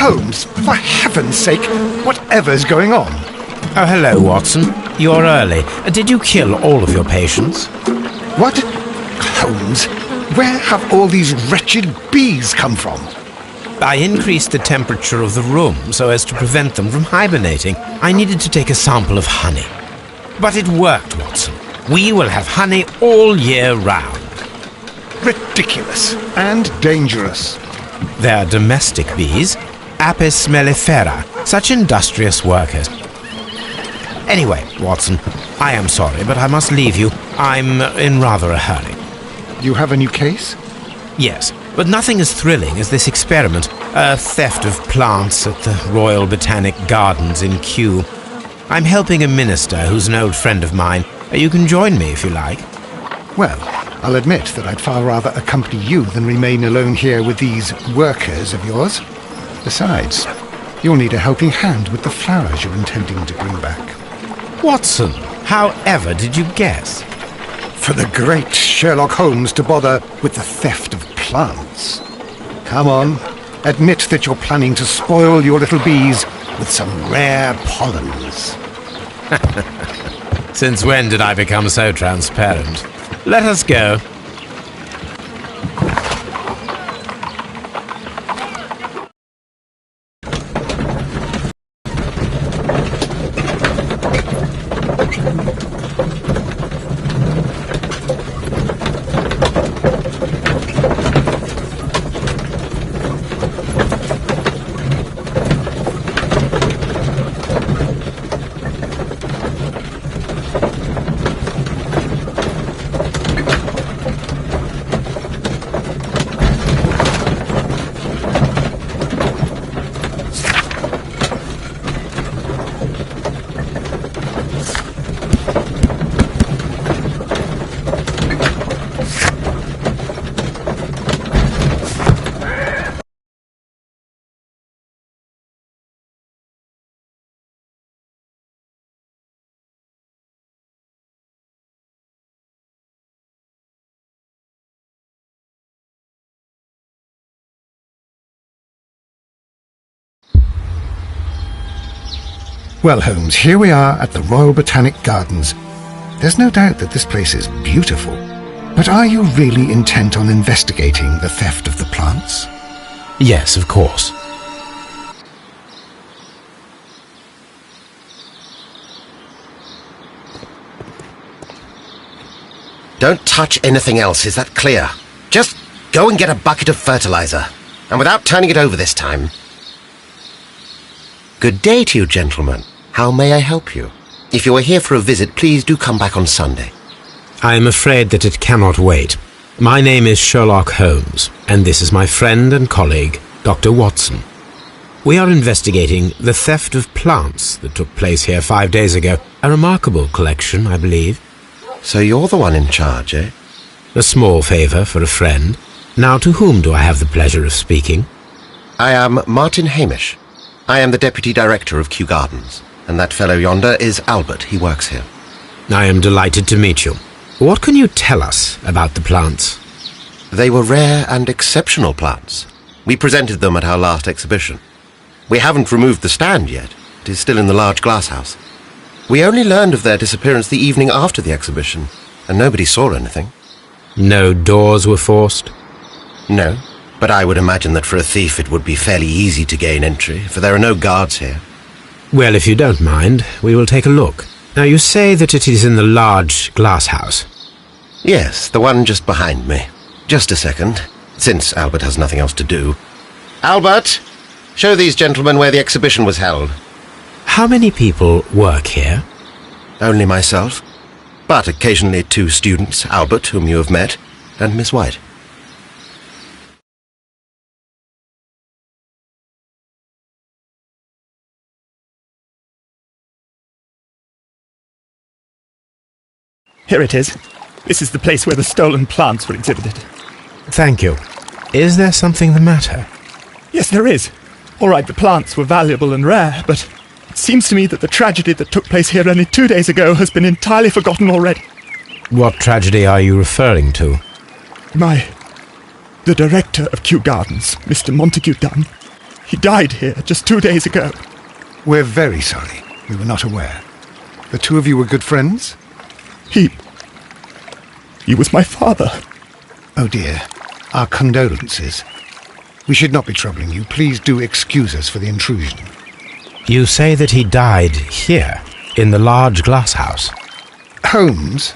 Holmes, for heaven's sake, whatever's going on? Oh, hello, Watson. You're early. Did you kill all of your patients? What? Holmes, where have all these wretched bees come from? I increased the temperature of the room so as to prevent them from hibernating. I needed to take a sample of honey. But it worked, Watson. We will have honey all year round. Ridiculous and dangerous. They're domestic bees, Apis mellifera, such industrious workers. Anyway, Watson, I am sorry, but I must leave you. I'm in rather a hurry. You have a new case? Yes, but nothing as thrilling as this experiment, a theft of plants at the Royal Botanic Gardens in Kew. I'm helping a minister who's an old friend of mine. You can join me if you like. Well, I'll admit that I'd far rather accompany you than remain alone here with these workers of yours. Besides, you'll need a helping hand with the flowers you're intending to bring back. Watson, however did you guess? For the great Sherlock Holmes to bother with the theft of plants. Come on, admit that you're planning to spoil your little bees with some rare pollens. Since when did I become so transparent? Let us go. Well, Holmes, here we are at the Royal Botanic Gardens. There's no doubt that this place is beautiful. But are you really intent on investigating the theft of the plants? Yes, of course. Don't touch anything else, is that clear? Just go and get a bucket of fertilizer. And without turning it over this time. Good day to you, gentlemen. How may I help you? If you are here for a visit, please do come back on Sunday. I am afraid that it cannot wait. My name is Sherlock Holmes, and this is my friend and colleague, Dr. Watson. We are investigating the theft of plants that took place here 5 days ago. A remarkable collection, I believe. So you're the one in charge, eh? A small favour for a friend. Now, to whom do I have the pleasure of speaking? I am Martin Hamish. I am the Deputy Director of Kew Gardens, and that fellow yonder is Albert. He works here. I am delighted to meet you. What can you tell us about the plants? They were rare and exceptional plants. We presented them at our last exhibition. We haven't removed the stand yet. It is still in the large glass house. We only learned of their disappearance the evening after the exhibition, and nobody saw anything. No doors were forced? No, but I would imagine that for a thief it would be fairly easy to gain entry, for there are no guards here. Well, if you don't mind, we will take a look. Now, you say that it is in the large glass house. Yes, the one just behind me. Just a second, since Albert has nothing else to do. Albert, show these gentlemen where the exhibition was held. How many people work here? Only myself, but occasionally 2 students, Albert, whom you have met, and Miss White. Here it is. This is the place where the stolen plants were exhibited. Thank you. Is there something the matter? Yes, there is. All right, the plants were valuable and rare, but it seems to me that the tragedy that took place here only 2 days ago has been entirely forgotten already. What tragedy are you referring to? The director of Kew Gardens, Mr. Montague Dunn, He died here just 2 days ago. We're very sorry. We were not aware. The two of you were good friends? He was my father. Oh dear. Our condolences. We should not be troubling you. Please do excuse us for the intrusion. You say that he died here, in the large glass house? Holmes?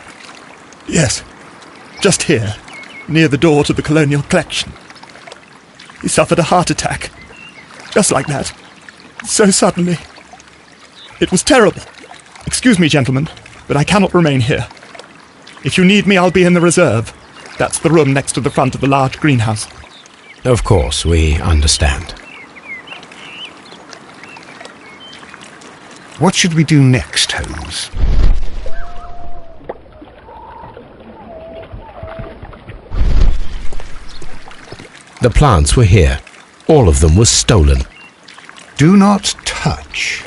Yes, just here, near the door to the colonial collection. He suffered a heart attack. Just like that. So suddenly. It was terrible. Excuse me, gentlemen, but I cannot remain here. If you need me, I'll be in the reserve. That's the room next to the front of the large greenhouse. Of course, we understand. What should we do next, Holmes? The plants were here. All of them were stolen. Do not touch.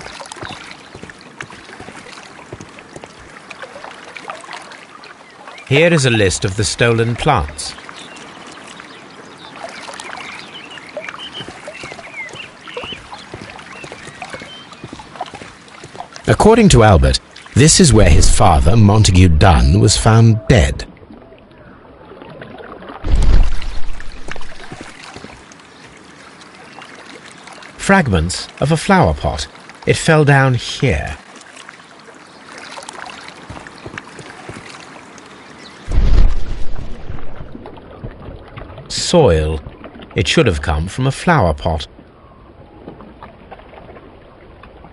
Here is a list of the stolen plants. According to Albert, this is where his father, Montague Dunn, was found dead. Fragments of a flower pot. It fell down here. Soil. It should have come from a flower pot.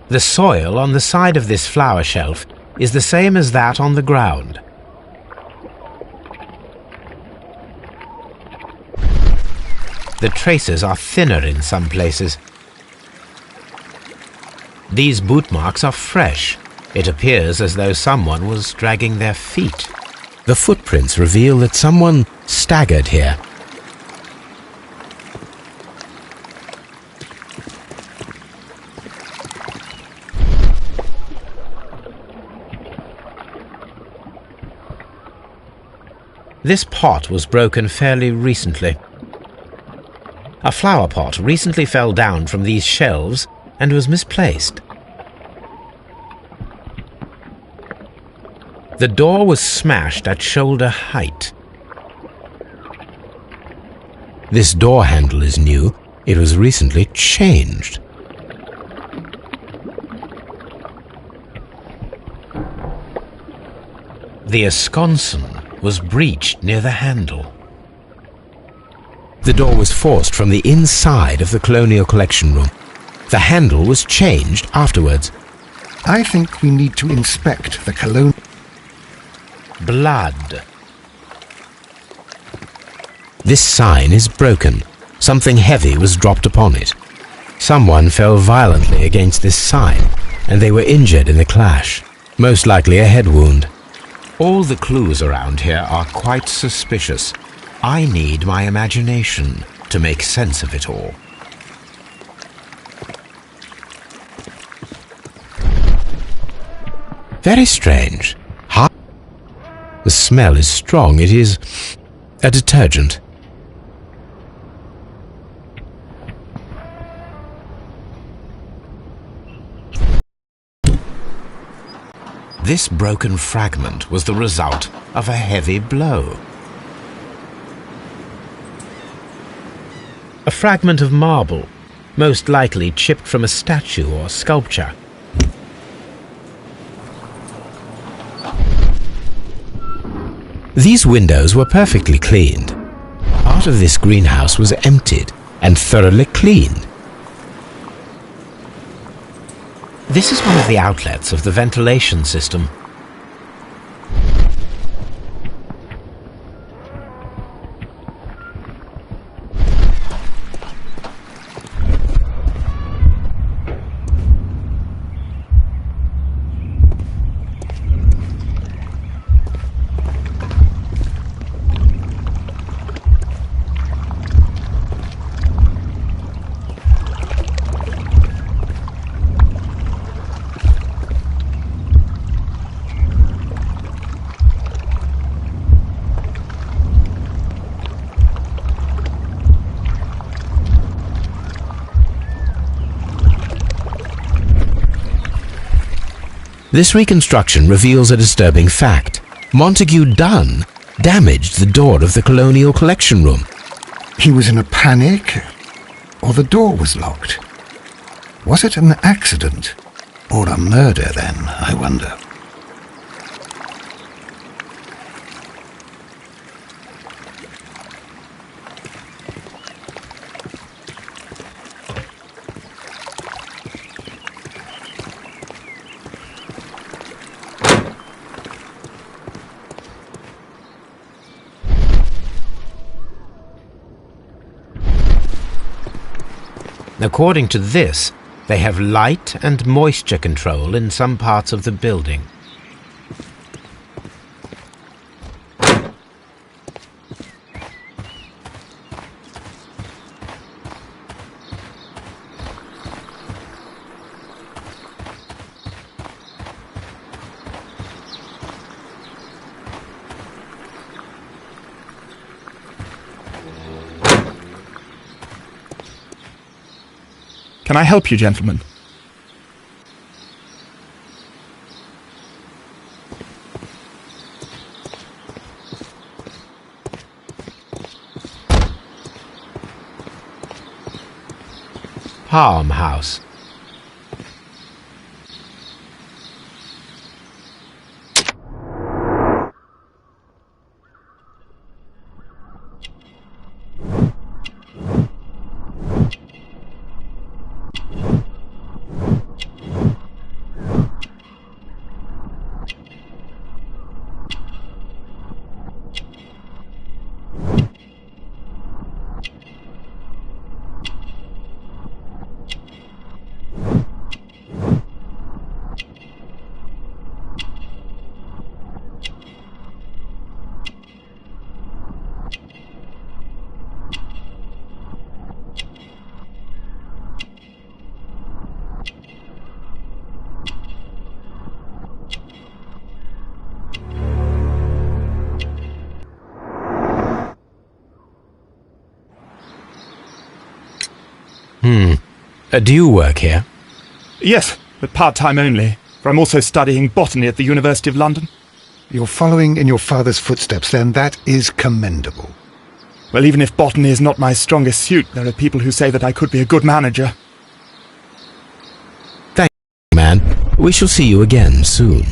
The soil on the side of this flower shelf is the same as that on the ground. The traces are thinner in some places. These boot marks are fresh. It appears as though someone was dragging their feet. The footprints reveal that someone staggered here. This pot was broken fairly recently. A flower pot recently fell down from these shelves and was misplaced. The door was smashed at shoulder height. This door handle is new. It was recently changed. The esconsson was breached near the handle. The door was forced from the inside of the Colonial Collection room. The handle was changed afterwards. I think we need to inspect the colonial... Blood. This sign is broken. Something heavy was dropped upon it. Someone fell violently against this sign, and they were injured in the clash, most likely a head wound. All the clues around here are quite suspicious. I need my imagination to make sense of it all. Very strange. The smell is strong. It is a detergent. This broken fragment was the result of a heavy blow. A fragment of marble, most likely chipped from a statue or sculpture. These windows were perfectly cleaned. Part of this greenhouse was emptied and thoroughly cleaned. This is one of the outlets of the ventilation system. This reconstruction reveals a disturbing fact. Montague Dunn damaged the door of the Colonial Collection Room. He was in a panic, or the door was locked? Was it an accident, or a murder then, I wonder? According to this, they have light and moisture control in some parts of the building. Can I help you, gentlemen? Farmhouse. Do you work here? Yes, but part-time only, for I'm also studying botany at the University of London. You're following in your father's footsteps, then. That is commendable. Well, even if botany is not my strongest suit, there are people who say that I could be a good manager. Thank you, man. We shall see you again soon.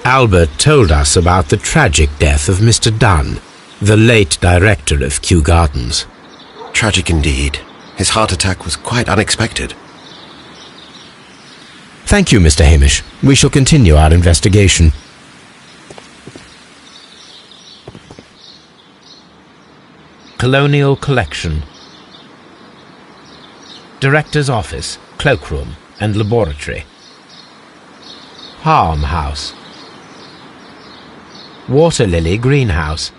Albert told us about the tragic death of Mr. Dunn, the late director of Kew Gardens. Tragic indeed. His heart attack was quite unexpected. Thank you, Mr. Hamish. We shall continue our investigation. Colonial Collection. Director's Office, Cloakroom and Laboratory. Farmhouse. Water Lily Greenhouse.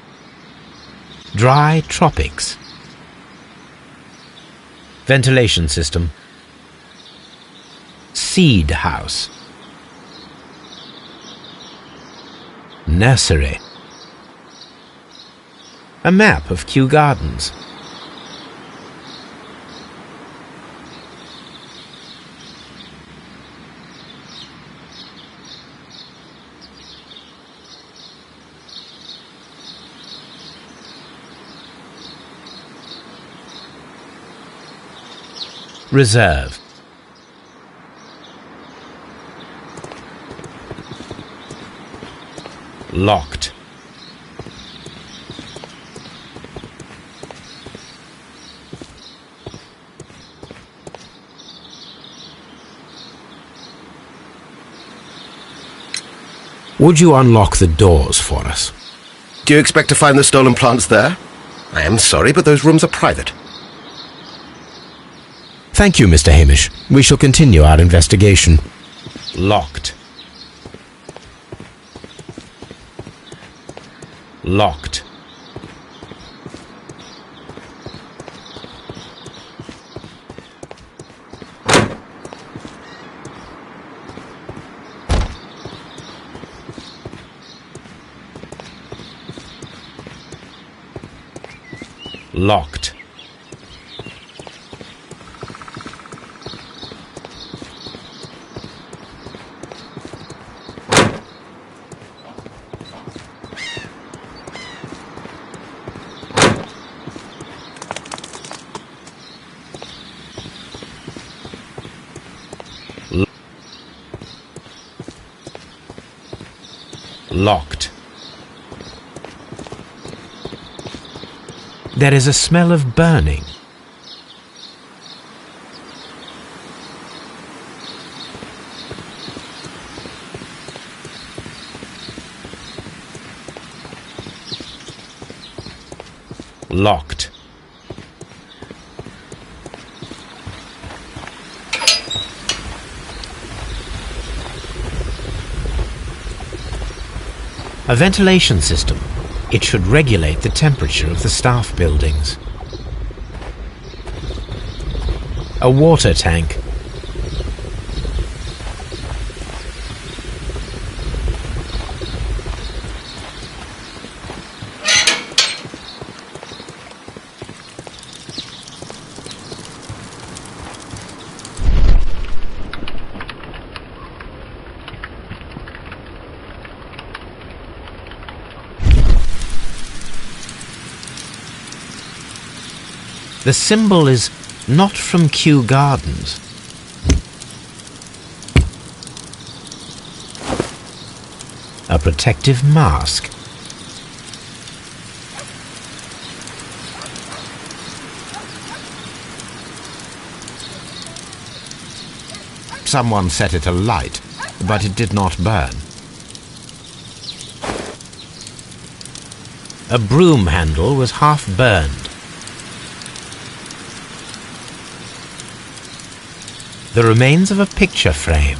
Dry Tropics. Ventilation System. Seed House. Nursery. A map of Kew Gardens. Reserve. Locked. Would you unlock the doors for us? Do you expect to find the stolen plants there? I am sorry, but those rooms are private. Thank you, Mr. Hamish. We shall continue our investigation. Locked. Locked. Locked. Locked. There is a smell of burning. Locked. A ventilation system. It should regulate the temperature of the staff buildings. A water tank. The symbol is not from Kew Gardens. A protective mask. Someone set it alight, but it did not burn. A broom handle was half burned. The remains of a picture frame.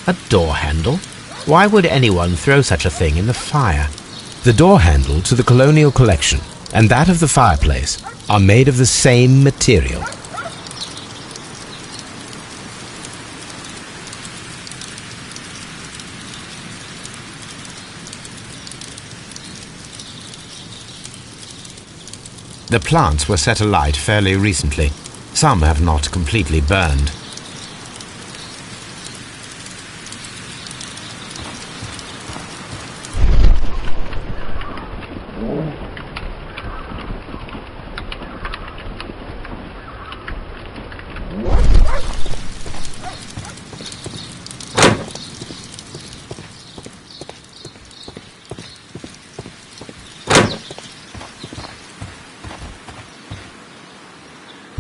A door handle? Why would anyone throw such a thing in the fire? The door handle to the colonial collection and that of the fireplace are made of the same material. The plants were set alight fairly recently. Some have not completely burned.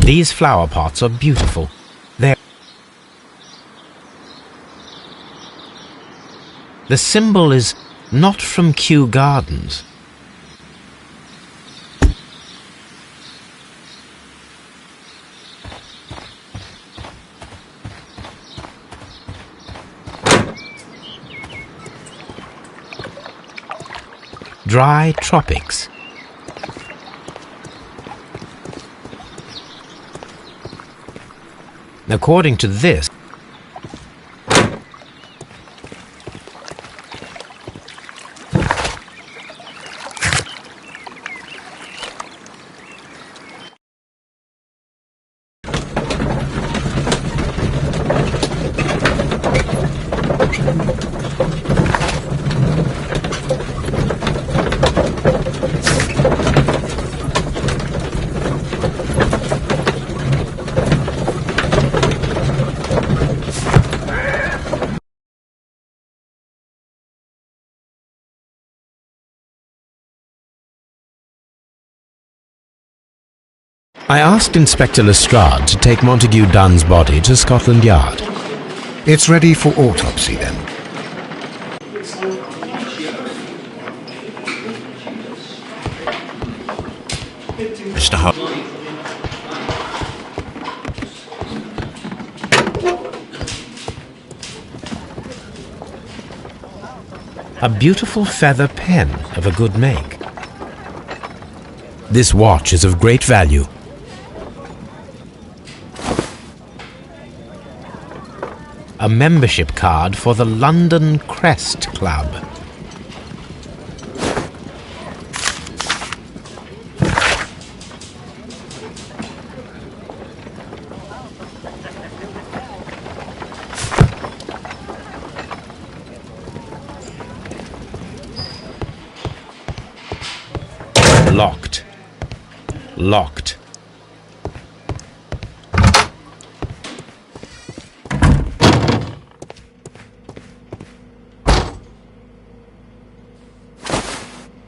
These flower pots are beautiful. The symbol is not from Kew Gardens. Dry tropics. According to this, I asked Inspector Lestrade to take Montague Dunn's body to Scotland Yard. It's ready for autopsy, then. Mr. Holmes. A beautiful feather pen of a good make. This watch is of great value. A membership card for the London Crest Club. Locked. Locked.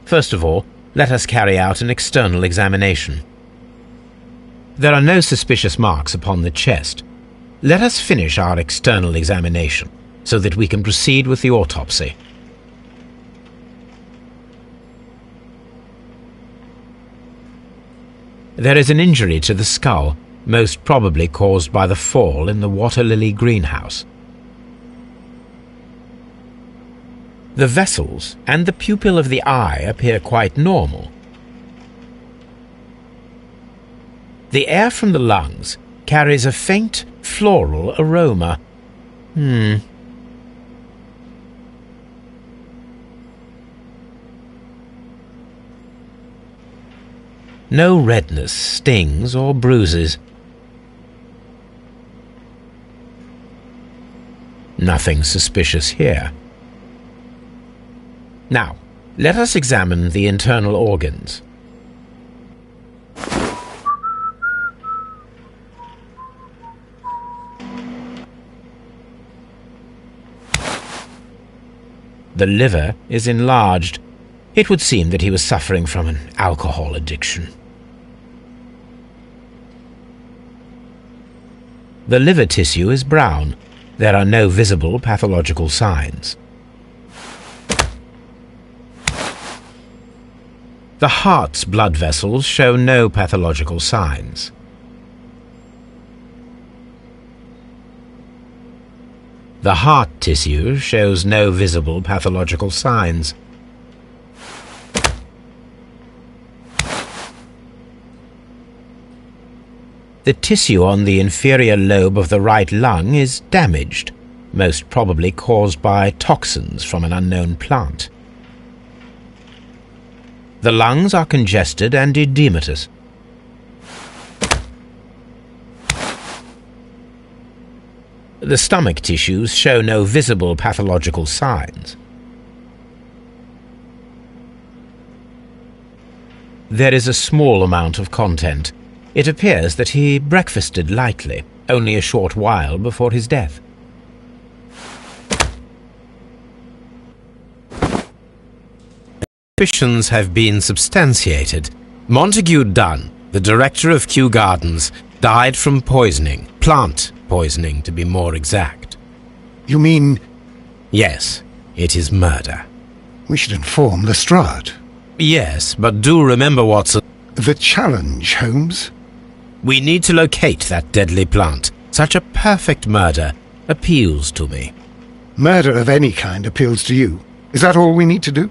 First of all, let us carry out an external examination. There are no suspicious marks upon the chest. Let us finish our external examination so that we can proceed with the autopsy. There is an injury to the skull, most probably caused by the fall in the water lily greenhouse. The vessels and the pupil of the eye appear quite normal. The air from the lungs carries a faint floral aroma. No redness, stings, or bruises. Nothing suspicious here. Now, let us examine the internal organs. The liver is enlarged. It would seem that he was suffering from an alcohol addiction. The liver tissue is brown. There are no visible pathological signs. The heart's blood vessels show no pathological signs. The heart tissue shows no visible pathological signs. The tissue on the inferior lobe of the right lung is damaged, most probably caused by toxins from an unknown plant. The lungs are congested and edematous. The stomach tissues show no visible pathological signs. There is a small amount of content. It appears that he breakfasted lightly, only a short while before his death. Suspicions have been substantiated. Montague Dunn, the director of Kew Gardens, died from poisoning, plant poisoning to be more exact. You mean... Yes, it is murder. We should inform Lestrade. Yes, but do remember, Watson... The challenge, Holmes. We need to locate that deadly plant. Such a perfect murder appeals to me. Murder of any kind appeals to you. Is that all we need to do?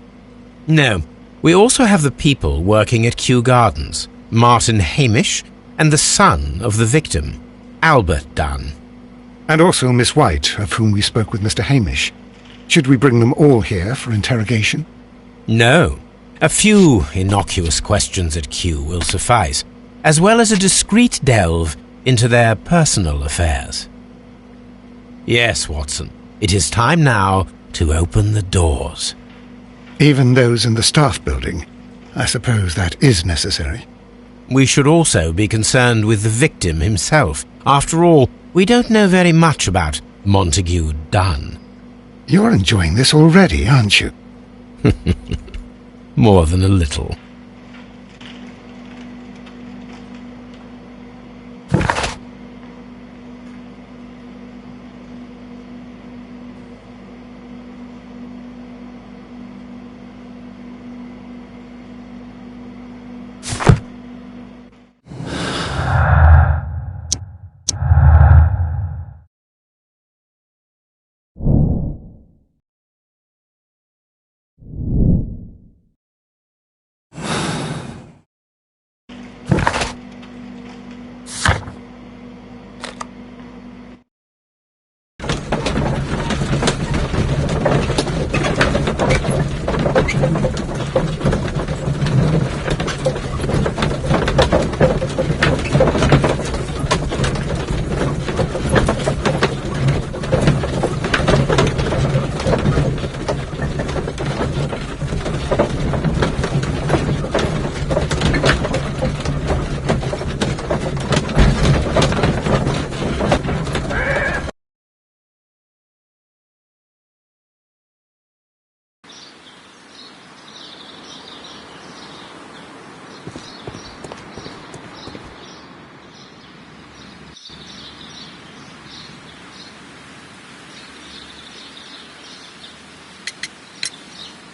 No. We also have the people working at Kew Gardens. Martin Hamish and the son of the victim, Albert Dunn. And also Miss White, of whom we spoke with Mr. Hamish. Should we bring them all here for interrogation? No. A few innocuous questions at Kew will suffice, as well as a discreet delve into their personal affairs. Yes, Watson, it is time now to open the doors. Even those in the staff building? I suppose that is necessary. We should also be concerned with the victim himself. After all, we don't know very much about Montague Dunn. You're enjoying this already, aren't you? More than a little.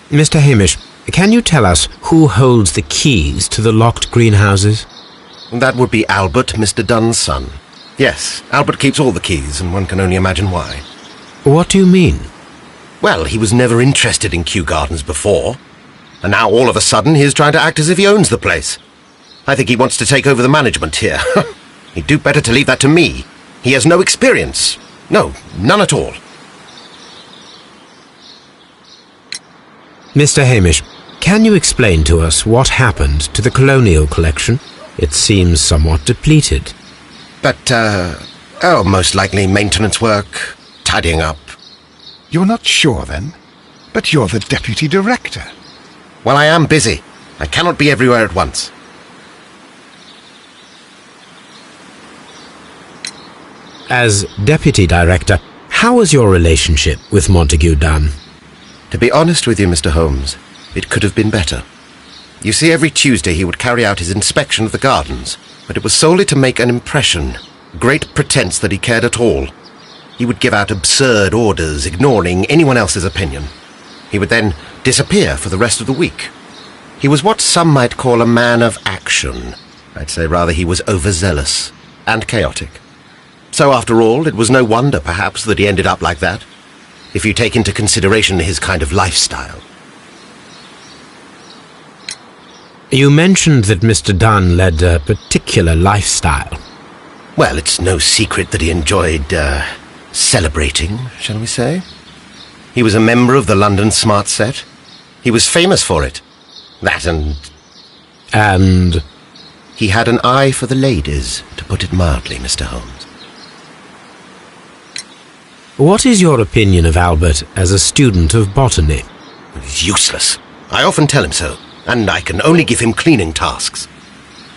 Mr. Hamish, can you tell us who holds the keys to the locked greenhouses? That would be Albert, Mr. Dunn's son. Yes, Albert keeps all the keys, and one can only imagine why. What do you mean? Well, he was never interested in Kew Gardens before, and now all of a sudden he is trying to act as if he owns the place. I think he wants to take over the management here. He'd do better to leave that to me. He has no experience. No, none at all. Mr. Hamish, can you explain to us what happened to the colonial collection? It seems somewhat depleted. But, most likely maintenance work, tidying up. You're not sure, then? But you're the deputy director. Well, I am busy. I cannot be everywhere at once. As deputy director, how was your relationship with Montague Dunn? To be honest with you, Mr. Holmes, it could have been better. You see, every Tuesday he would carry out his inspection of the gardens, but it was solely to make an impression, great pretense that he cared at all. He would give out absurd orders, ignoring anyone else's opinion. He would then disappear for the rest of the week. He was what some might call a man of action. I'd say rather he was overzealous and chaotic. So after all, it was no wonder, perhaps, that he ended up like that, if you take into consideration his kind of lifestyle. You mentioned that Mr. Dunn led a particular lifestyle. Well, it's no secret that he enjoyed, celebrating, shall we say? He was a member of the London Smart Set. He was famous for it. That And? He had an eye for the ladies, to put it mildly, Mr. Holmes. What is your opinion of Albert as a student of botany? He's useless. I often tell him so, and I can only give him cleaning tasks.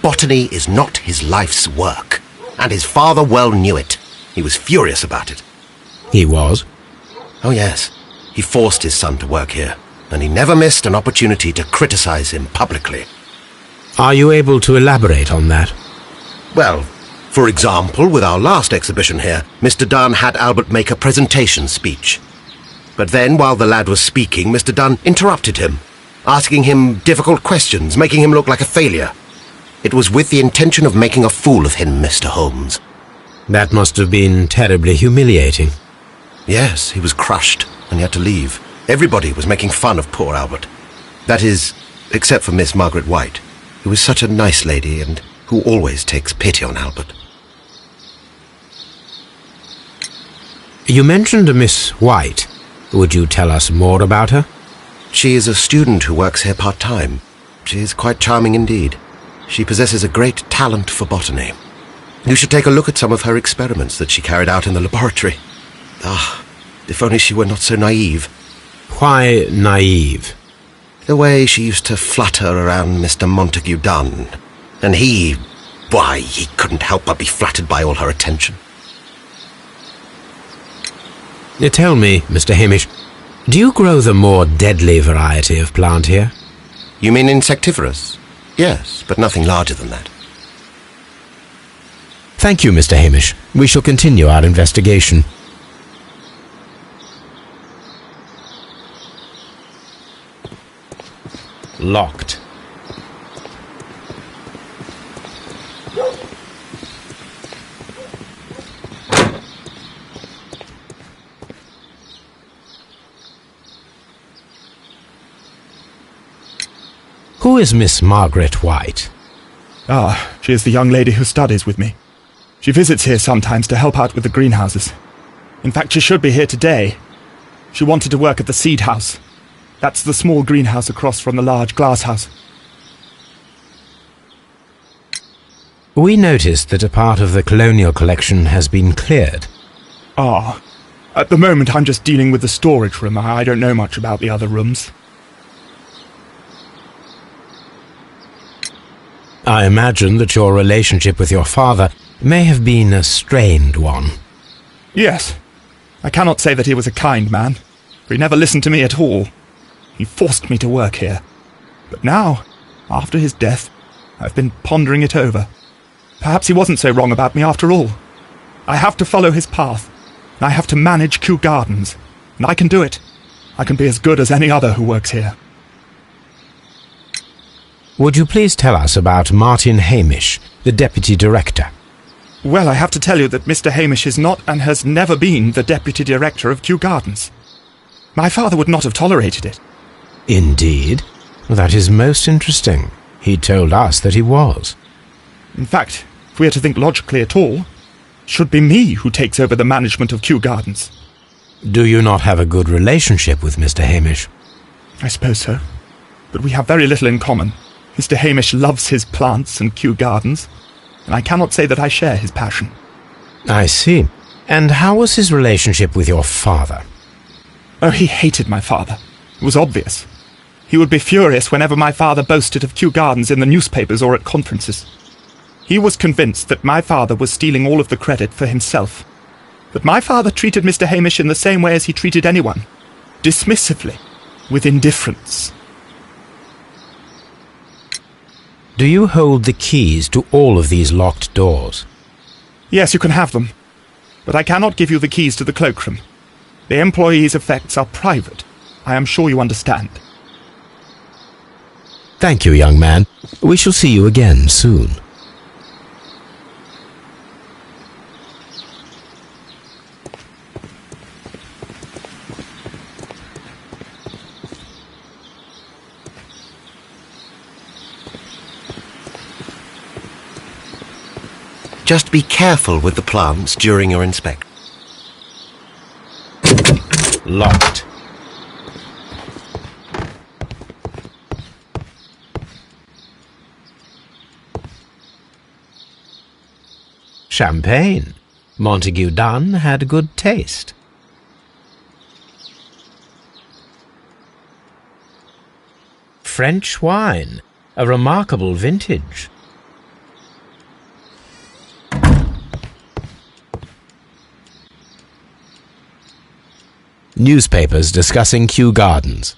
Botany is not his life's work, and his father well knew it. He was furious about it. He was? Oh, yes. He forced his son to work here, and he never missed an opportunity to criticize him publicly. Are you able to elaborate on that? Well, for example, with our last exhibition here, Mr. Dunn had Albert make a presentation speech. But then, while the lad was speaking, Mr. Dunn interrupted him, asking him difficult questions, making him look like a failure. It was with the intention of making a fool of him, Mr. Holmes. That must have been terribly humiliating. Yes, he was crushed, and he had to leave. Everybody was making fun of poor Albert. That is, except for Miss Margaret White, who was such a nice lady and who always takes pity on Albert. You mentioned a Miss White. Would you tell us more about her? She is a student who works here part-time. She is quite charming indeed. She possesses a great talent for botany. You should take a look at some of her experiments that she carried out in the laboratory. Ah, if only she were not so naive. Why naive? The way she used to flutter around Mr. Montague Dunn. And he couldn't help but be flattered by all her attention. Tell me, Mr. Hamish, do you grow the more deadly variety of plant here? You mean insectivorous? Yes, but nothing larger than that. Thank you, Mr. Hamish. We shall continue our investigation. Locked. Who is Miss Margaret White? Ah, she is the young lady who studies with me. She visits here sometimes to help out with the greenhouses. In fact, she should be here today. She wanted to work at the seed house. That's the small greenhouse across from the large glasshouse. We noticed that a part of the colonial collection has been cleared. Ah. At the moment, I'm just dealing with the storage room. I don't know much about the other rooms. I imagine that your relationship with your father may have been a strained one. Yes. I cannot say that he was a kind man, for he never listened to me at all. He forced me to work here. But now, after his death, I've been pondering it over. Perhaps he wasn't so wrong about me after all. I have to follow his path, and I have to manage Kew Gardens, and I can do it. I can be as good as any other who works here. Would you please tell us about Martin Hamish, the Deputy Director? Well, I have to tell you that Mr. Hamish is not and has never been the Deputy Director of Kew Gardens. My father would not have tolerated it. Indeed? That is most interesting. He told us that he was. In fact, if we are to think logically at all, it should be me who takes over the management of Kew Gardens. Do you not have a good relationship with Mr. Hamish? I suppose so. But we have very little in common. Mr. Hamish loves his plants and Kew Gardens, and I cannot say that I share his passion. I see. And how was his relationship with your father? Oh, he hated my father. It was obvious. He would be furious whenever my father boasted of Kew Gardens in the newspapers or at conferences. He was convinced that my father was stealing all of the credit for himself. But my father treated Mr. Hamish in the same way as he treated anyone. Dismissively. With indifference. Do you hold the keys to all of these locked doors? Yes, you can have them. But I cannot give you the keys to the cloakroom. The employees' effects are private. I am sure you understand. Thank you, young man. We shall see you again soon. Just be careful with the plants during your inspection. Locked. Champagne. Montague Dunn had good taste. French wine. A remarkable vintage. Newspapers discussing Kew Gardens.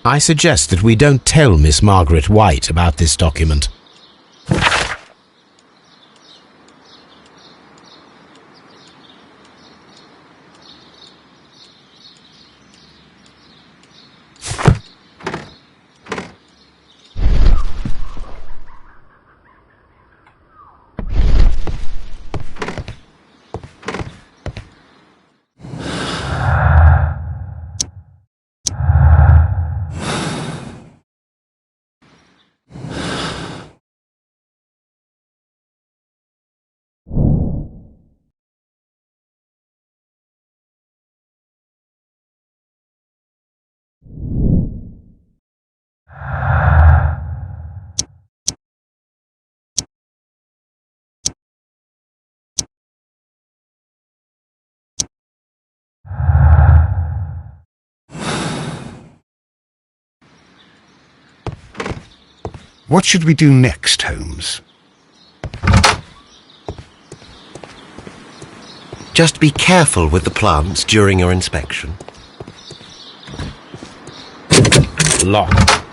I suggest that we don't tell Miss Margaret White about this document. What should we do next, Holmes? Just be careful with the plants during your inspection. Locked.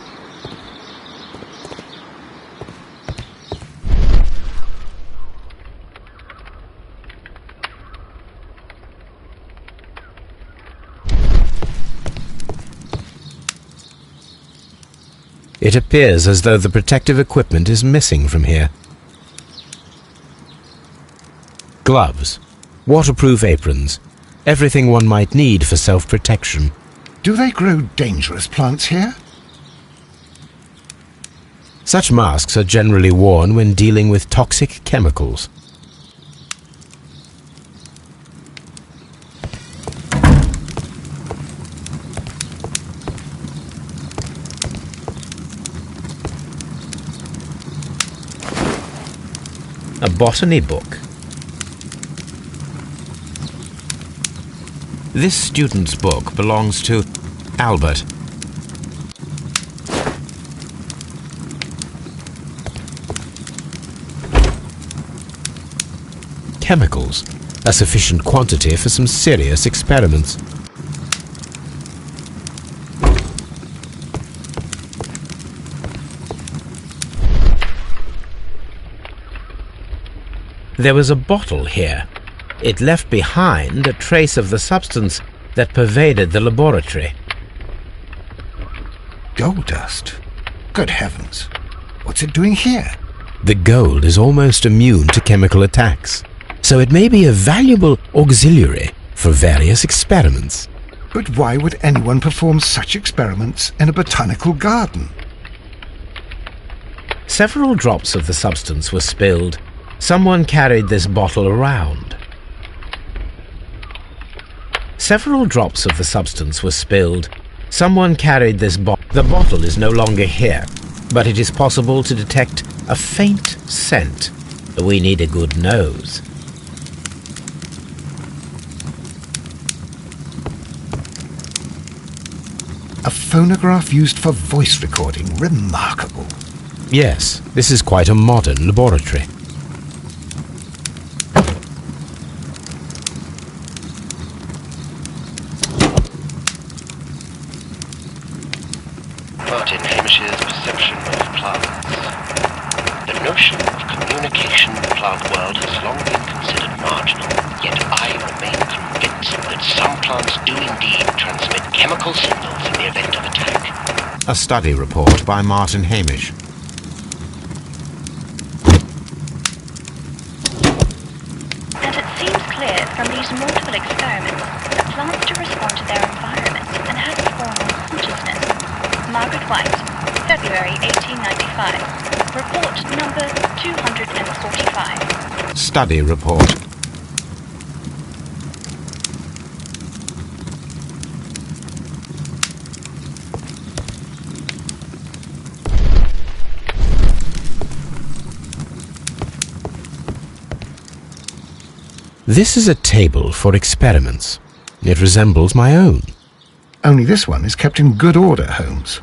It appears as though the protective equipment is missing from here. Gloves, waterproof aprons, everything one might need for self-protection. Do they grow dangerous plants here? Such masks are generally worn when dealing with toxic chemicals. A botany book. This student's book belongs to Albert. Chemicals, a sufficient quantity for some serious experiments. There was a bottle here. It left behind a trace of the substance that pervaded the laboratory. Gold dust? Good heavens. What's it doing here? The gold is almost immune to chemical attacks, so it may be a valuable auxiliary for various experiments. But why would anyone perform such experiments in a botanical garden? Several drops of the substance were spilled. Someone carried this bottle around. Several drops of the substance were spilled. Someone carried this bottle. The bottle is no longer here, but it is possible to detect a faint scent. We need a good nose. A phonograph used for voice recording. Remarkable. Yes, this is quite a modern laboratory. Martin Hamish's perception of plants. The notion of communication in the plant world has long been considered marginal, yet I remain convinced that some plants do indeed transmit chemical signals in the event of attack. A study report by Martin Hamish. And it seems clear from these multiple experiments that plants do respond to their environment and have a form of consciousness. Margaret White, February 1895. Report number 245. Study report. This is a table for experiments. It resembles my own. Only this one is kept in good order, Holmes.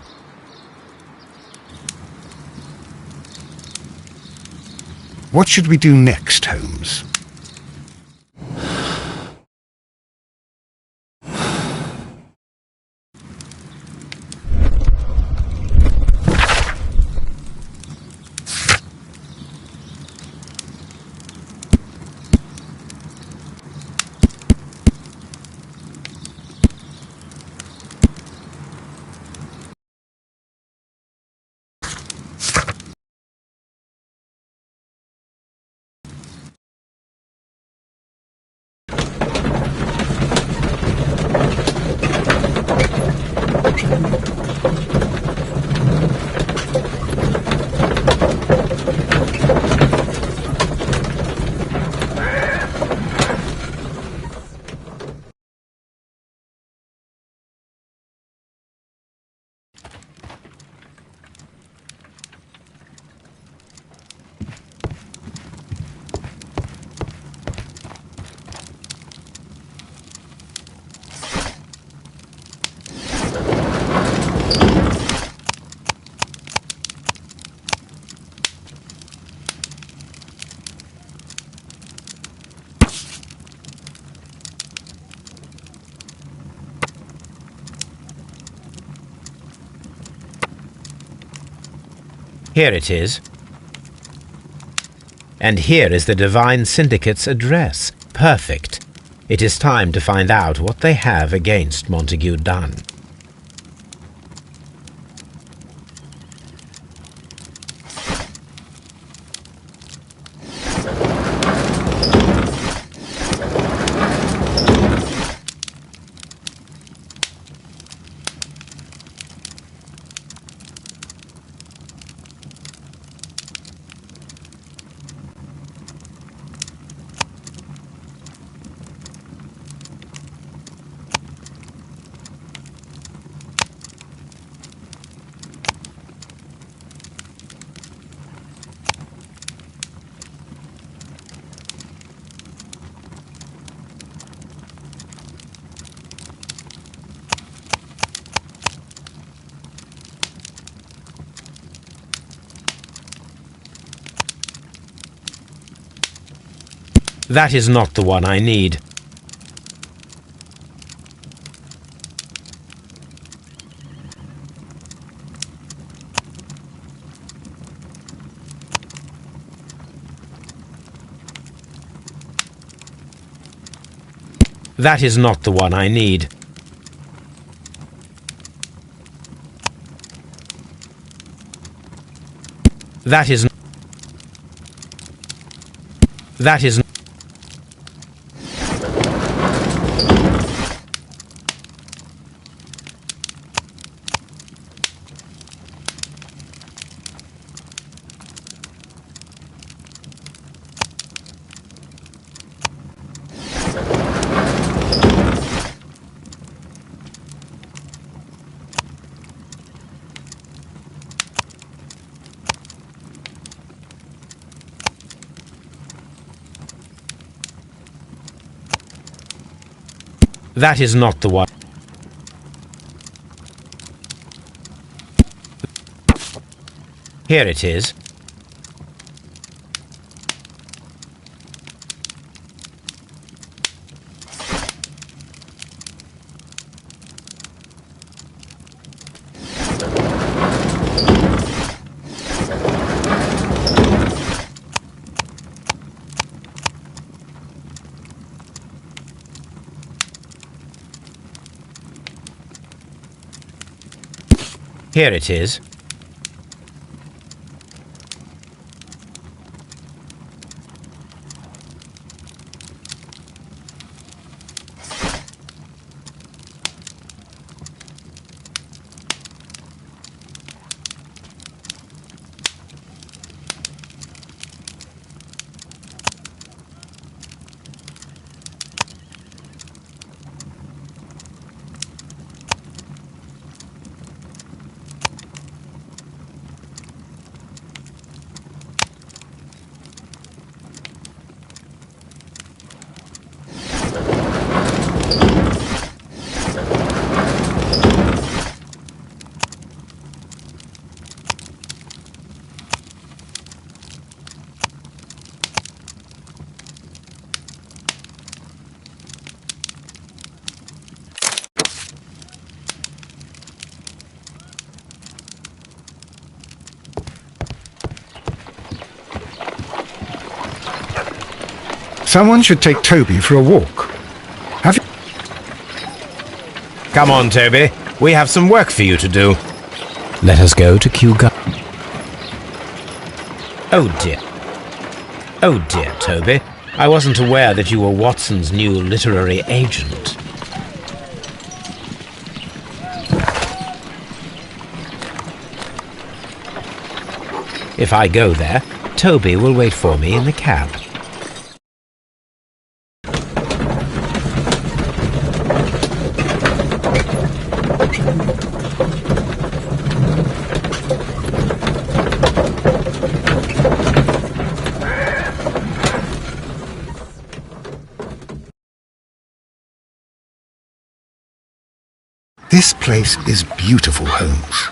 What should we do next, Holmes? Here it is. And here is the Divine Syndicate's address. Perfect. It is time to find out what they have against Montague Dunn. That is not the one I need. That is not the one I need. That is... That is... That is not the one. Here it is. Here it is. Someone should take Toby for a walk. Have you... Come on, Toby. We have some work for you to do. Let us go to Kew Garden. Oh dear. Oh dear, Toby. I wasn't aware that you were Watson's new literary agent. If I go there, Toby will wait for me in the cab. This place is beautiful, Holmes.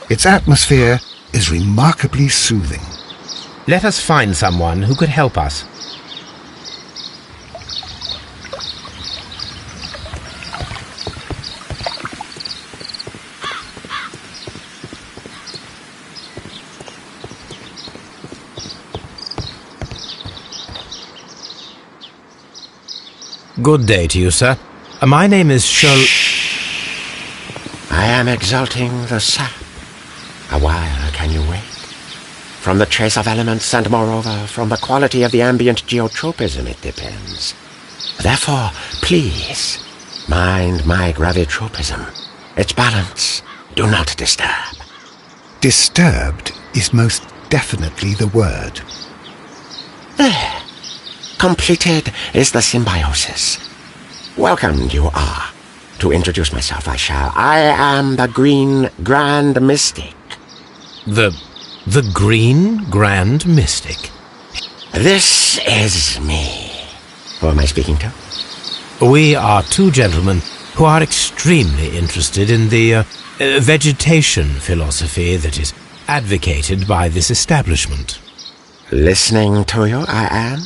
Its atmosphere is remarkably soothing. Let us find someone who could help us. Good day to you, sir. My name is I am exalting the sap. A while can you wait? From the trace of elements and moreover from the quality of the ambient geotropism it depends. Therefore, please, mind my gravitropism. Its balance, do not disturb. Disturbed is most definitely the word. There. Completed is the symbiosis. Welcomed you are. To introduce myself I shall. I am the Green Grand Mystic. The Green Grand Mystic. This is me. Who am I speaking to? We are two gentlemen who are extremely interested in the vegetation philosophy that is advocated by this establishment. Listening to you, I am.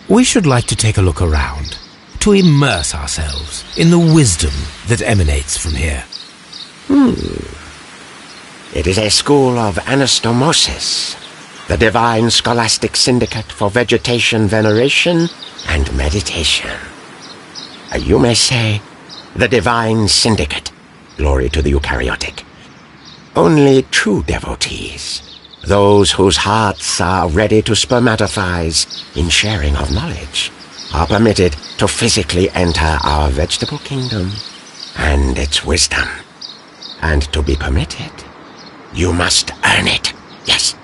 We should like to take a look around, to immerse ourselves in the wisdom that emanates from here. It is a school of anastomosis, the divine scholastic syndicate for vegetation veneration and meditation. You may say, the divine syndicate, glory to the eukaryotic. Only true devotees, those whose hearts are ready to spermatophize in sharing of knowledge, are permitted to physically enter our vegetable kingdom and its wisdom. And to be permitted, you must earn it. Yes.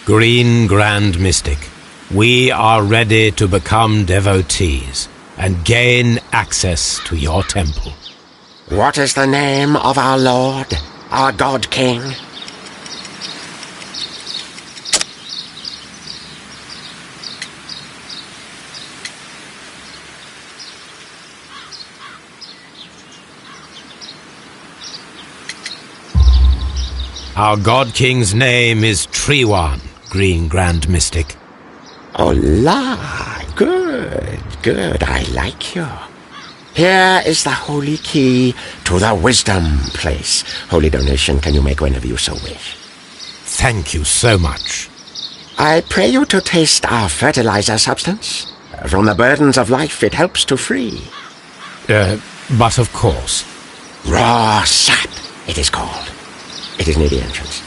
Green Grand Mystic, we are ready to become devotees and gain access to your temple. What is the name of our Lord, our God King? Our God King's name is Treewan, Green Grand Mystic. Oh la, good, good, I like you. Here is the holy key to the wisdom place. Holy donation can you make whenever you so wish. Thank you so much. I pray you to taste our fertilizer substance. From the burdens of life it helps to free. But of course. Raw sap, it is called. It is near the entrance.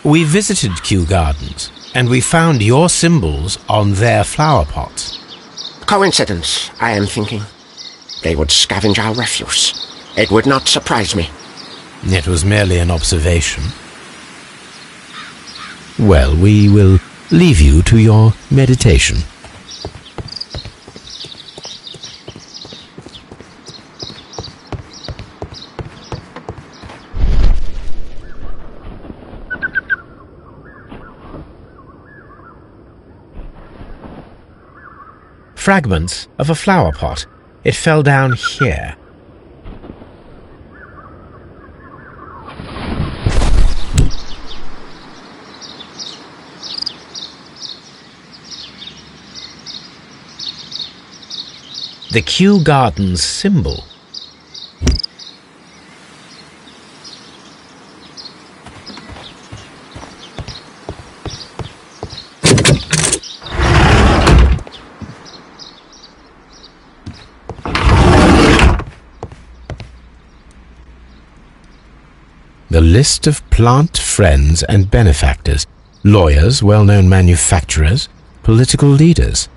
We visited Kew Gardens, and we found your symbols on their flower pots. Coincidence, I am thinking. They would scavenge our refuse. It would not surprise me. It was merely an observation. Well, we will leave you to your meditation. Fragments of a flower pot. It fell down here. The Kew Gardens symbol. The list of plant friends and benefactors, lawyers, well-known manufacturers, political leaders.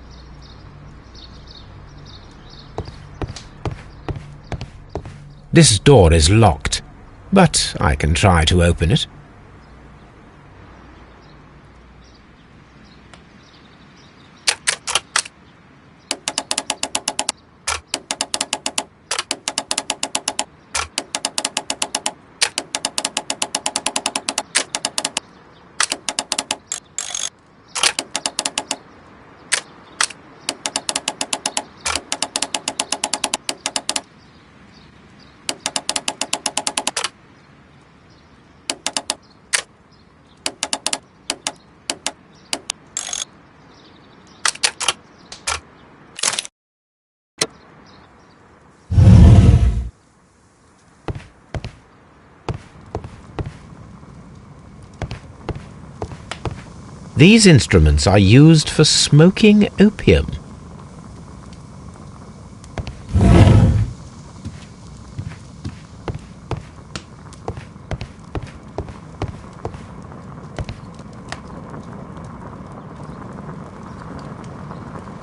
This door is locked, but I can try to open it. These instruments are used for smoking opium.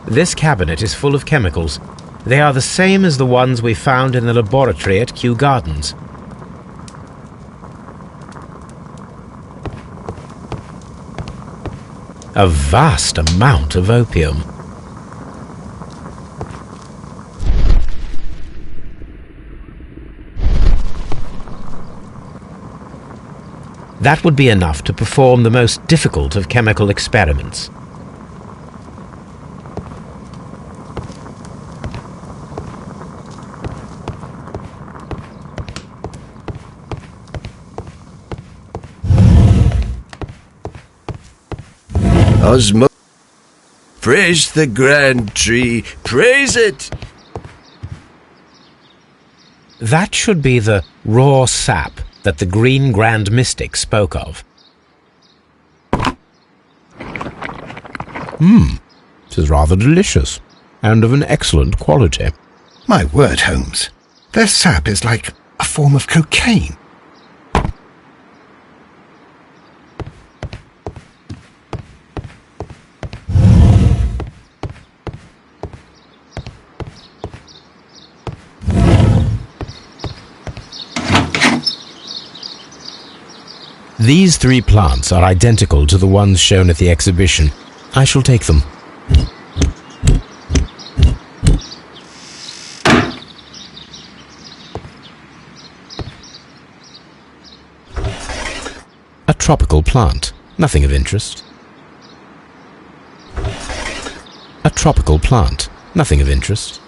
This cabinet is full of chemicals. They are the same as the ones we found in the laboratory at Kew Gardens. A vast amount of opium. That would be enough to perform the most difficult of chemical experiments. Osmo. Praise the grand tree. Praise it! That should be the raw sap that the Green Grand Mystic spoke of. It is rather delicious, and of an excellent quality. My word, Holmes. Their sap is like a form of cocaine. These 3 plants are identical to the ones shown at the exhibition. I shall take them. A tropical plant, nothing of interest. A tropical plant, nothing of interest.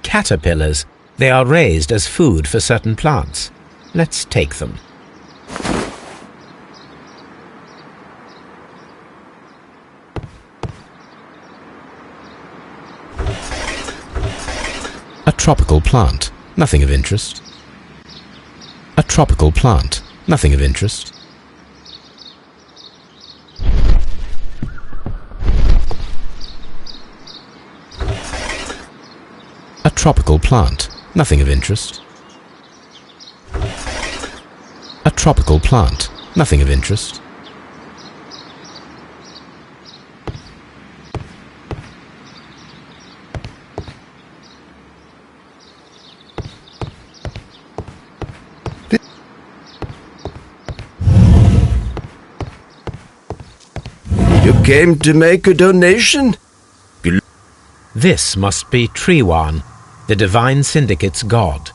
Caterpillars. They are raised as food for certain plants. Let's take them. A tropical plant, nothing of interest. A tropical plant, nothing of interest. A tropical plant, nothing of interest. A tropical plant, nothing of interest. You came to make a donation? This must be Triwan, the Divine Syndicate's god.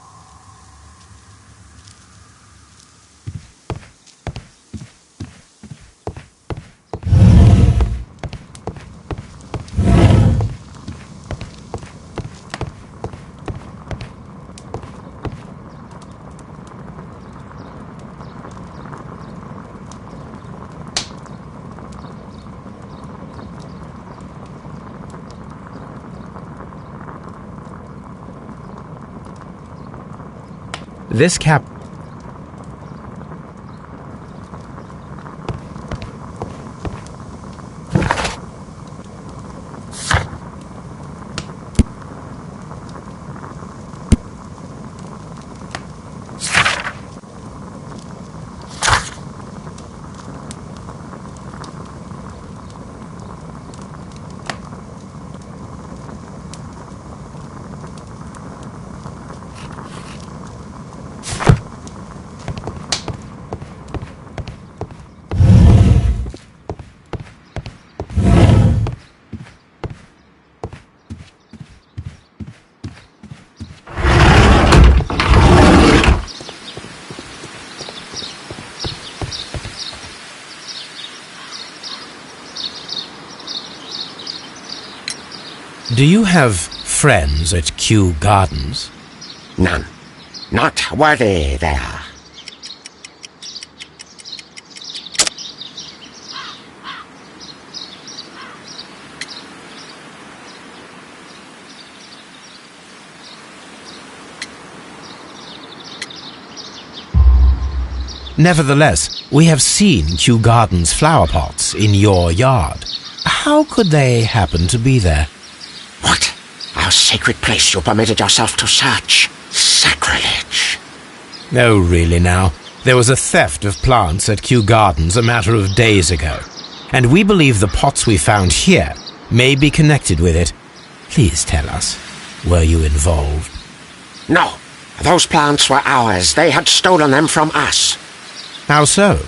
This cap... Do you have friends at Kew Gardens? None. Not worthy there. Nevertheless, we have seen Kew Gardens flower pots in your yard. How could they happen to be there? What? Our sacred place you permitted yourself to search? Sacrilege! No, really now. There was a theft of plants at Kew Gardens a matter of days ago, and we believe the pots we found here may be connected with it. Please tell us, were you involved? No. Those plants were ours. They had stolen them from us. How so?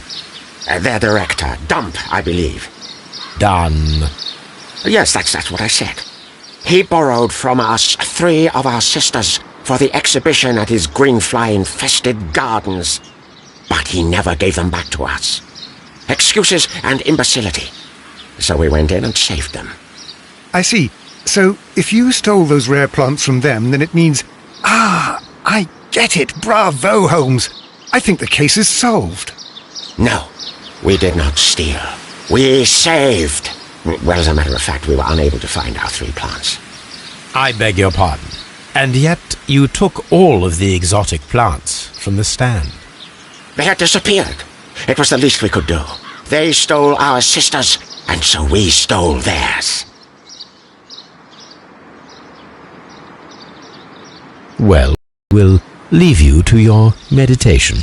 Their director, Dump, I believe. Done. Yes, that's what I said. He borrowed from us 3 of our sisters for the exhibition at his green fly-infested gardens. But he never gave them back to us. Excuses and imbecility. So we went in and saved them. I see. So, if you stole those rare plants from them, then it means... Ah, I get it. Bravo, Holmes. I think the case is solved. No, we did not steal. We saved. Well, as a matter of fact, we were unable to find our 3 plants. I beg your pardon. And yet you took all of the exotic plants from the stand. They had disappeared. It was the least we could do. They stole our sisters, and so we stole theirs. Well, we'll leave you to your meditation.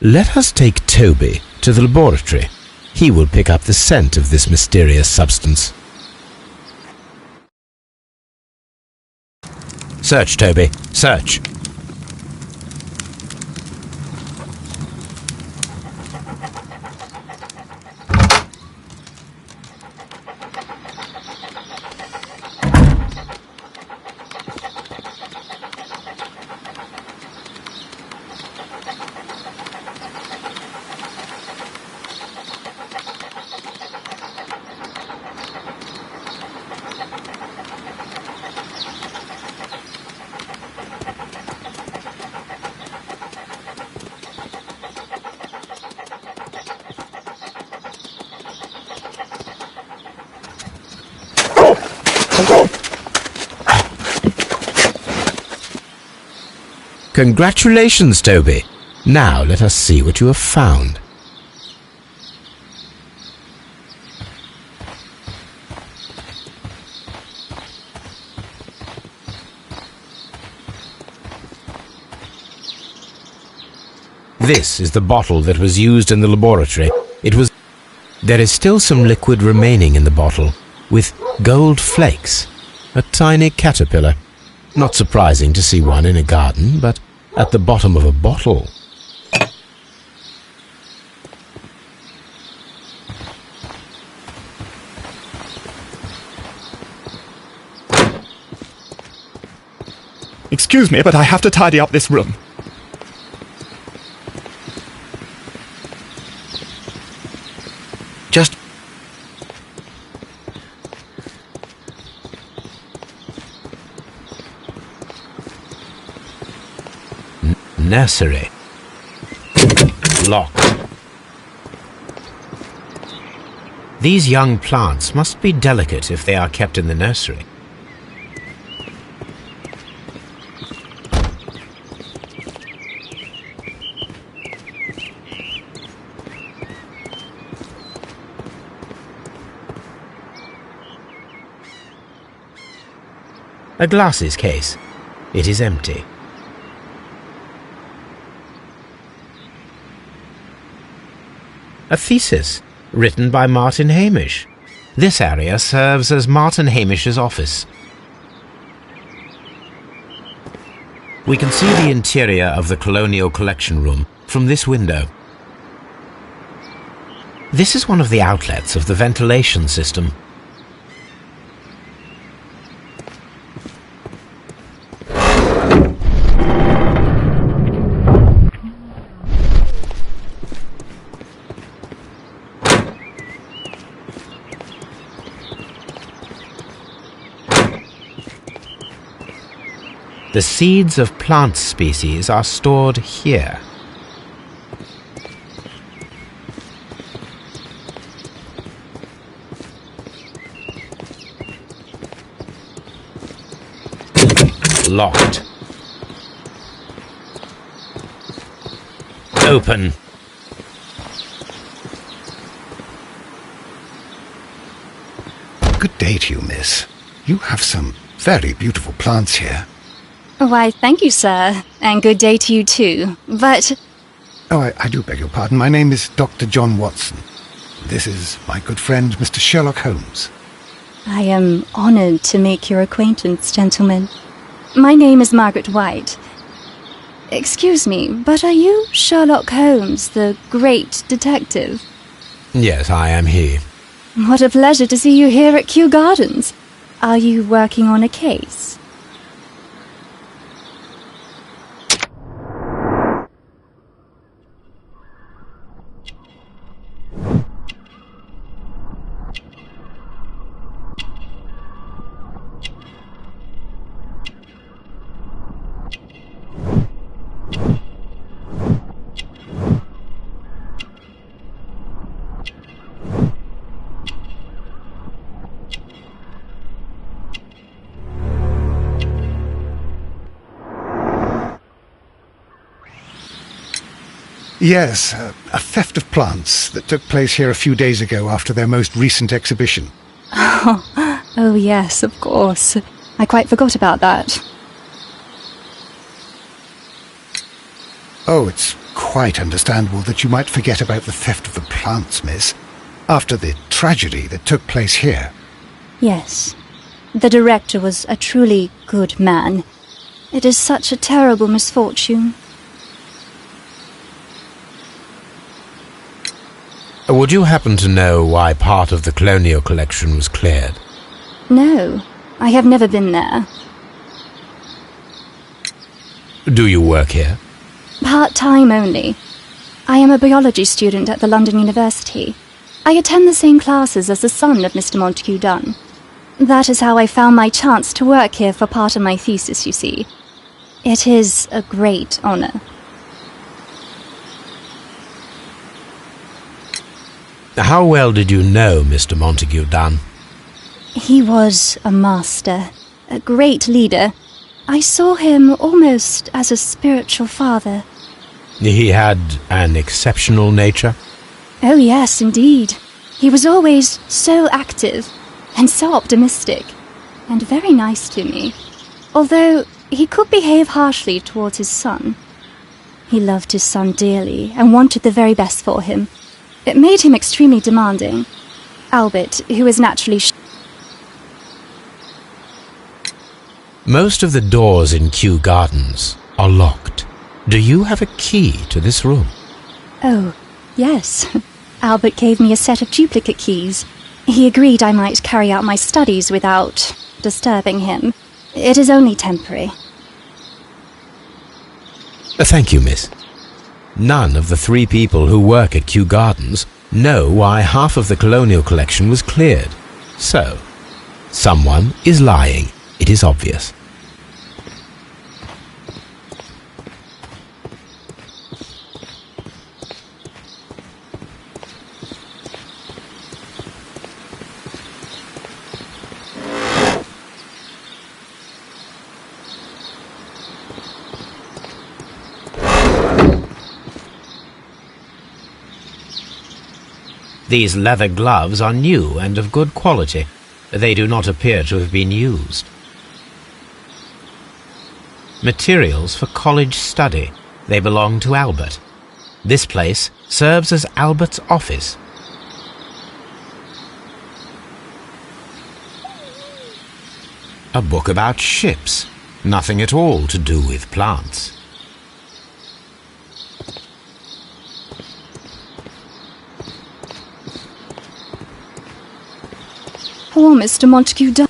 Let us take Toby to the laboratory. He will pick up the scent of this mysterious substance. Search, Toby. Search. Congratulations, Toby. Now let us see what you have found. This is the bottle that was used in the laboratory. There is still some liquid remaining in the bottle, with gold flakes. A tiny caterpillar. Not surprising to see one in a garden, but at the bottom of a bottle. Excuse me, but I have to tidy up this room. Just... Nursery. Locked. These young plants must be delicate if they are kept in the nursery. A glasses case. It is empty. A thesis, written by Martin Hamish. This area serves as Martin Hamish's office. We can see the interior of the Colonial Collection Room from this window. This is one of the outlets of the ventilation system. The seeds of plant species are stored here. Locked. Open. Good day to you, miss. You have some very beautiful plants here. Why, thank you, sir, and good day to you too, but... Oh, I do beg your pardon. My name is Dr. John Watson. This is my good friend, Mr. Sherlock Holmes. I am honoured to make your acquaintance, gentlemen. My name is Margaret White. Excuse me, but are you Sherlock Holmes, the great detective? Yes, I am he. What a pleasure to see you here at Kew Gardens. Are you working on a case? Yes, a theft of plants that took place here a few days ago after their most recent exhibition. Oh yes, of course. I quite forgot about that. Oh, it's quite understandable that you might forget about the theft of the plants, miss, after the tragedy that took place here. Yes. The director was a truly good man. It is such a terrible misfortune. Would you happen to know why part of the Colonial Collection was cleared? No, I have never been there. Do you work here? Part-time only. I am a biology student at the London University. I attend the same classes as the son of Mr. Montague Dunn. That is how I found my chance to work here for part of my thesis, you see. It is a great honour. How well did you know Mr. Montague Dunn? He was a master, a great leader. I saw him almost as a spiritual father. He had an exceptional nature? Oh yes, indeed. He was always so active and so optimistic and very nice to me, although he could behave harshly towards his son. He loved his son dearly and wanted the very best for him. It made him extremely demanding. Albert, who is naturally Most of the doors in Kew Gardens are locked. Do you have a key to this room? Oh, yes. Albert gave me a set of duplicate keys. He agreed I might carry out my studies without disturbing him. It is only temporary. Thank you, miss. None of the 3 people who work at Kew Gardens know why half of the colonial collection was cleared. So, someone is lying. It is obvious. These leather gloves are new and of good quality. They do not appear to have been used. Materials for college study. They belong to Albert. This place serves as Albert's office. A book about ships. Nothing at all to do with plants. Poor Mr. Montague Dunn.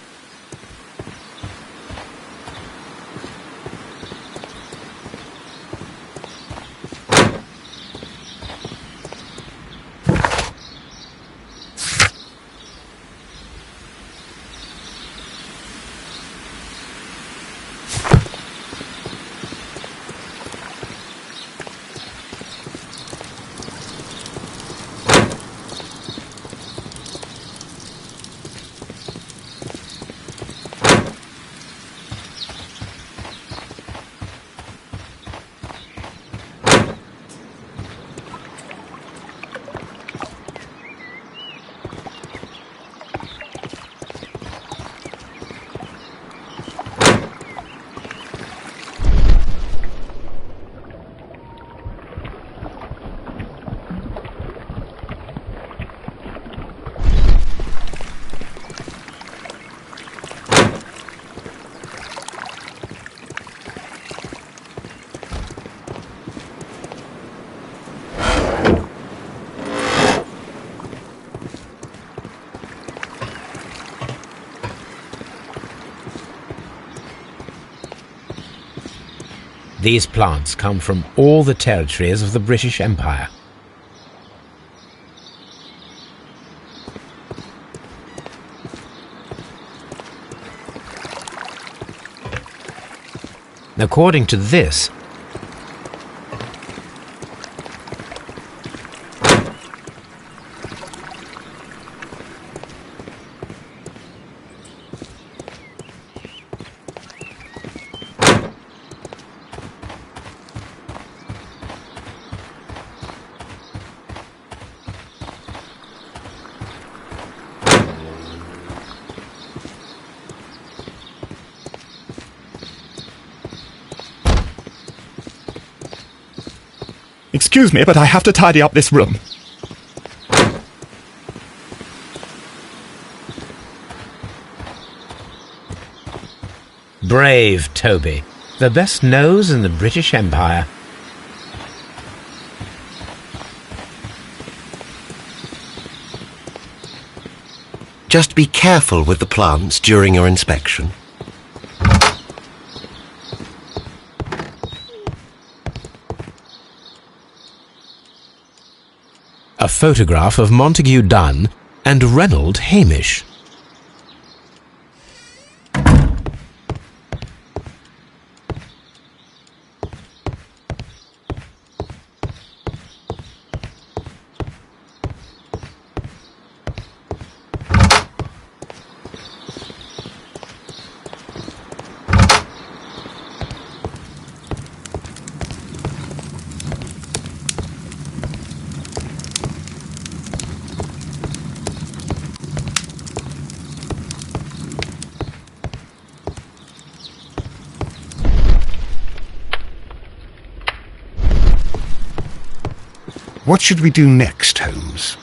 These plants come from all the territories of the British Empire. According to this, Excuse me, but I have to tidy up this room. brave Toby, the best nose in the British Empire. Just be careful with the plants during your inspection. A photograph of Montague Dunn and Reynold Hamish. What should we do next, Holmes?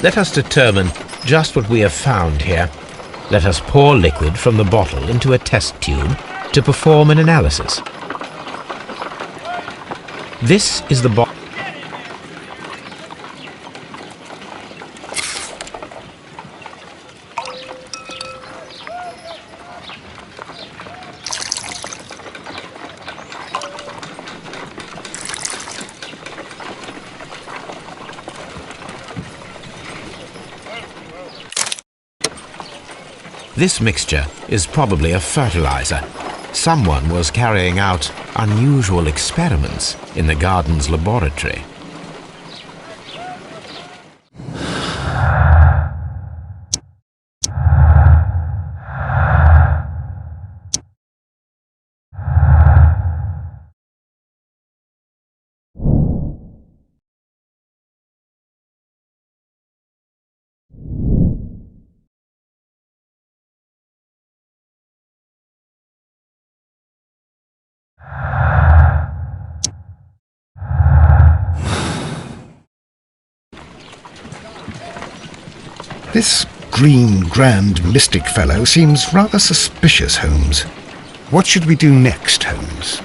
Let us determine just what we have found here. Let us pour liquid from the bottle into a test tube to perform an analysis. This is the bottle. This mixture is probably a fertilizer. Someone was carrying out unusual experiments in the garden's laboratory. This green grand mystic fellow seems rather suspicious, Holmes. What should we do next, Holmes?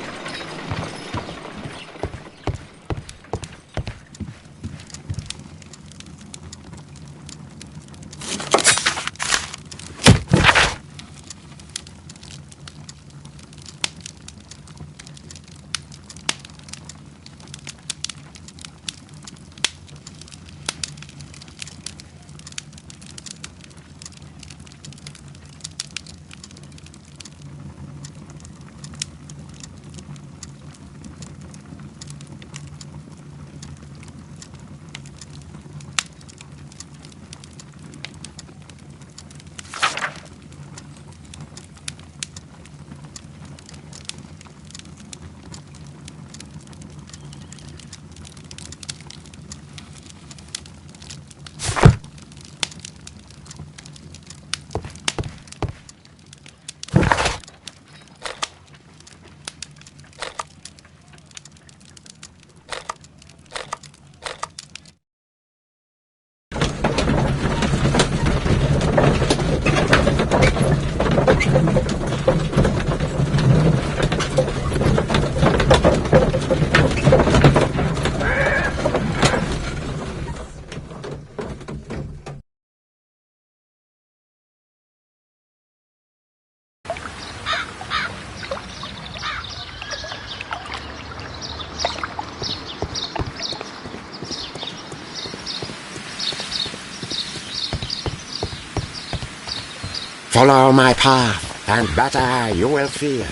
Follow my path, and better you will feel.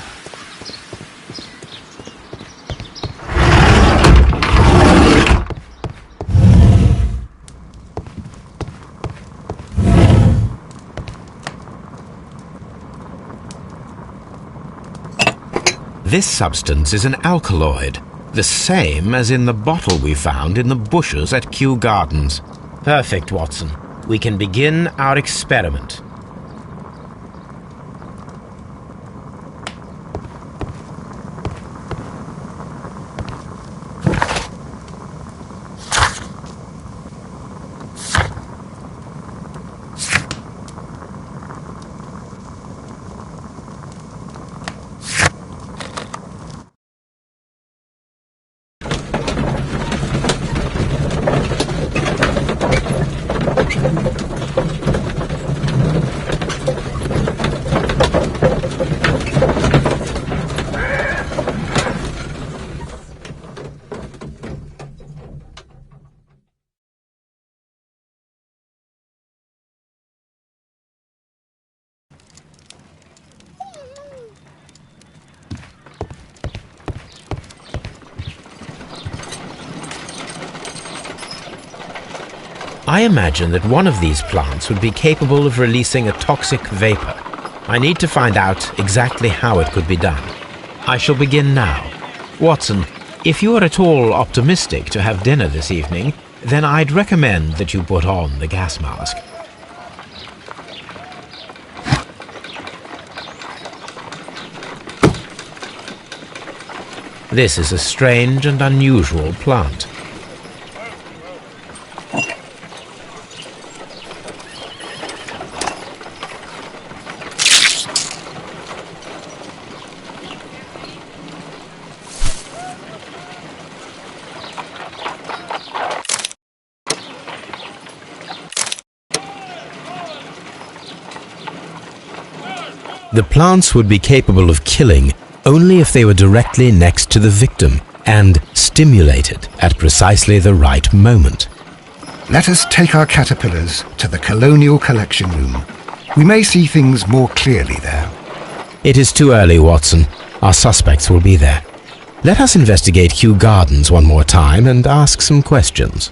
This substance is an alkaloid, the same as in the bottle we found in the bushes at Kew Gardens. Perfect, Watson. We can begin our experiment. I imagine that one of these plants would be capable of releasing a toxic vapor. I need to find out exactly how it could be done. I shall begin now. Watson, if you are at all optimistic to have dinner this evening, then I'd recommend that you put on the gas mask. This is a strange and unusual plant. The plants would be capable of killing only if they were directly next to the victim and stimulated at precisely the right moment. Let us take our caterpillars to the Colonial Collection Room. We may see things more clearly there. It is too early, Watson. Our suspects will be there. Let us investigate Kew Gardens one more time and ask some questions.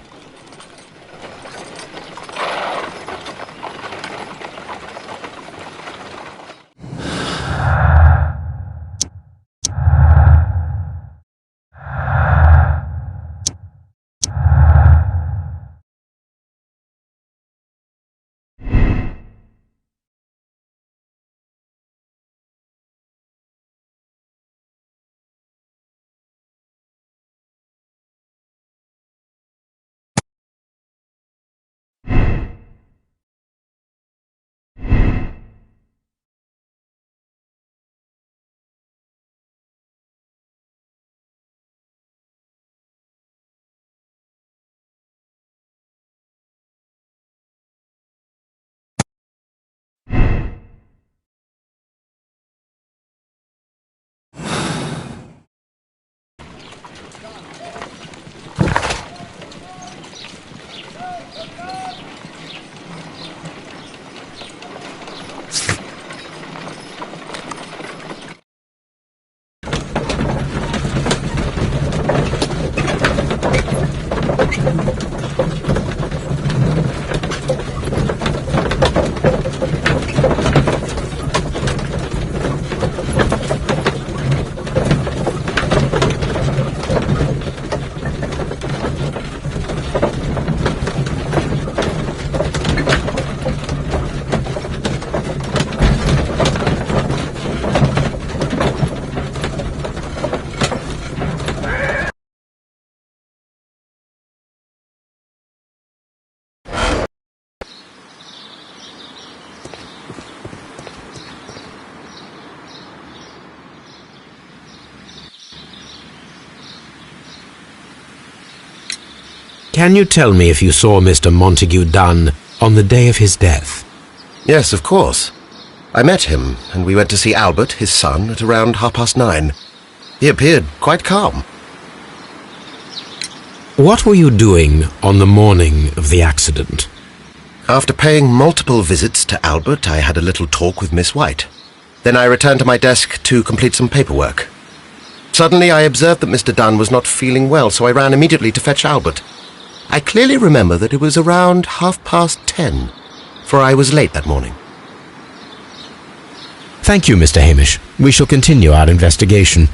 Can you tell me if you saw Mr. Montague Dunn on the day of his death? Yes, of course. I met him, and we went to see Albert, his son, at around 9:30. He appeared quite calm. What were you doing on the morning of the accident? After paying multiple visits to Albert, I had a little talk with Miss White. Then I returned to my desk to complete some paperwork. Suddenly I observed that Mr. Dunn was not feeling well, so I ran immediately to fetch Albert. I clearly remember that it was around 10:30, for I was late that morning. Thank you, Mr. Hamish. We shall continue our investigation.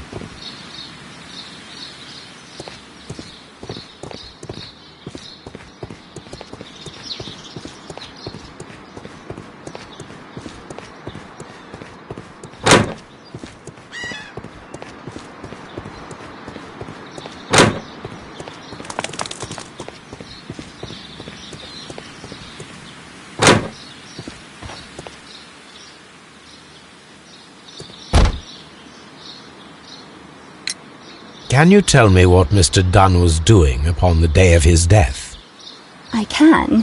Can you tell me what Mr. Dunn was doing upon the day of his death? I can,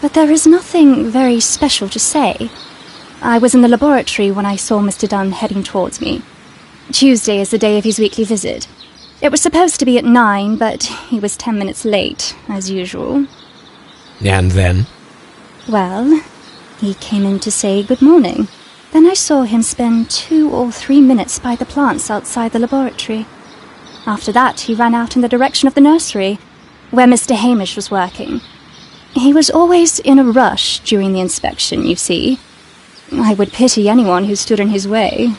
but there is nothing very special to say. I was in the laboratory when I saw Mr. Dunn heading towards me. Tuesday is the day of his weekly visit. It was supposed to be at 9, but he was 10 minutes late, as usual. And then? Well, he came in to say good morning. Then I saw him spend 2 or 3 minutes by the plants outside the laboratory. After that, he ran out in the direction of the nursery, where Mr. Hamish was working. He was always in a rush during the inspection, you see. I would pity anyone who stood in his way.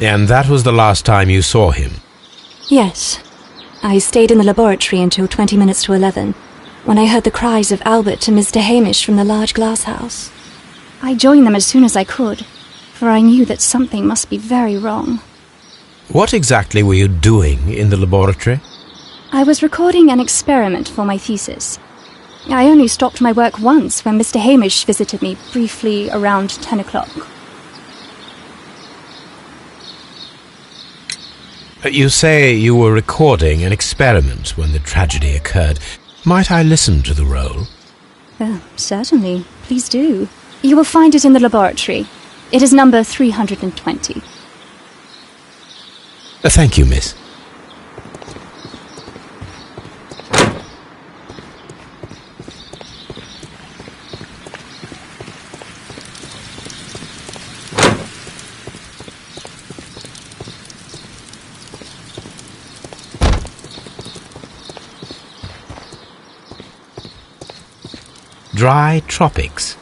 And that was the last time you saw him? Yes. I stayed in the laboratory until 20 minutes to 11, when I heard the cries of Albert and Mr. Hamish from the large glass house. I joined them as soon as I could, for I knew that something must be very wrong. What exactly were you doing in the laboratory? I was recording an experiment for my thesis. I only stopped my work once when Mr. Hamish visited me briefly around 10 o'clock. You say you were recording an experiment when the tragedy occurred. Might I listen to the roll? Certainly. Please do. You will find it in the laboratory. It is number 320. Thank you, miss. Dry tropics.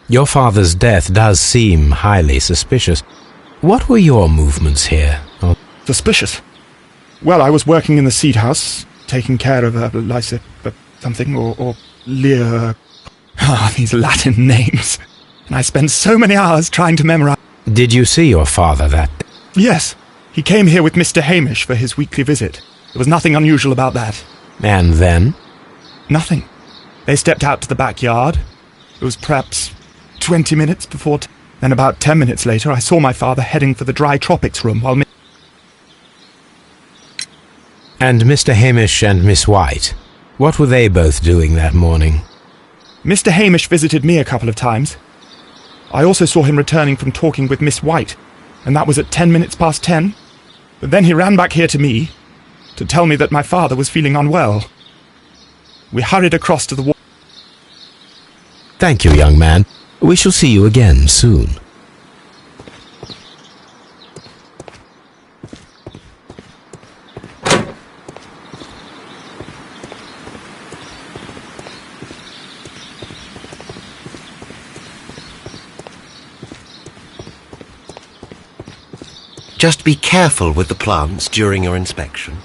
Your father's death does seem highly suspicious. What were your movements here? Suspicious? Well, I was working in the seed house, taking care of something, or Lear... these Latin names. And I spent so many hours trying to memorize... Did you see your father that day? Yes. He came here with Mr. Hamish for his weekly visit. There was nothing unusual about that. And then? Nothing. They stepped out to the backyard. It was perhaps 20 minutes before... Then about 10 minutes later, I saw my father heading for the dry tropics room while... And Mr. Hamish and Miss White, what were they both doing that morning? Mr. Hamish visited me a couple of times. I also saw him returning from talking with Miss White, and that was at 10 minutes past 10. But then he ran back here to me to tell me that my father was feeling unwell. We hurried across to the wall. Thank you, young man. We shall see you again soon. Just be careful with the plants during your inspection.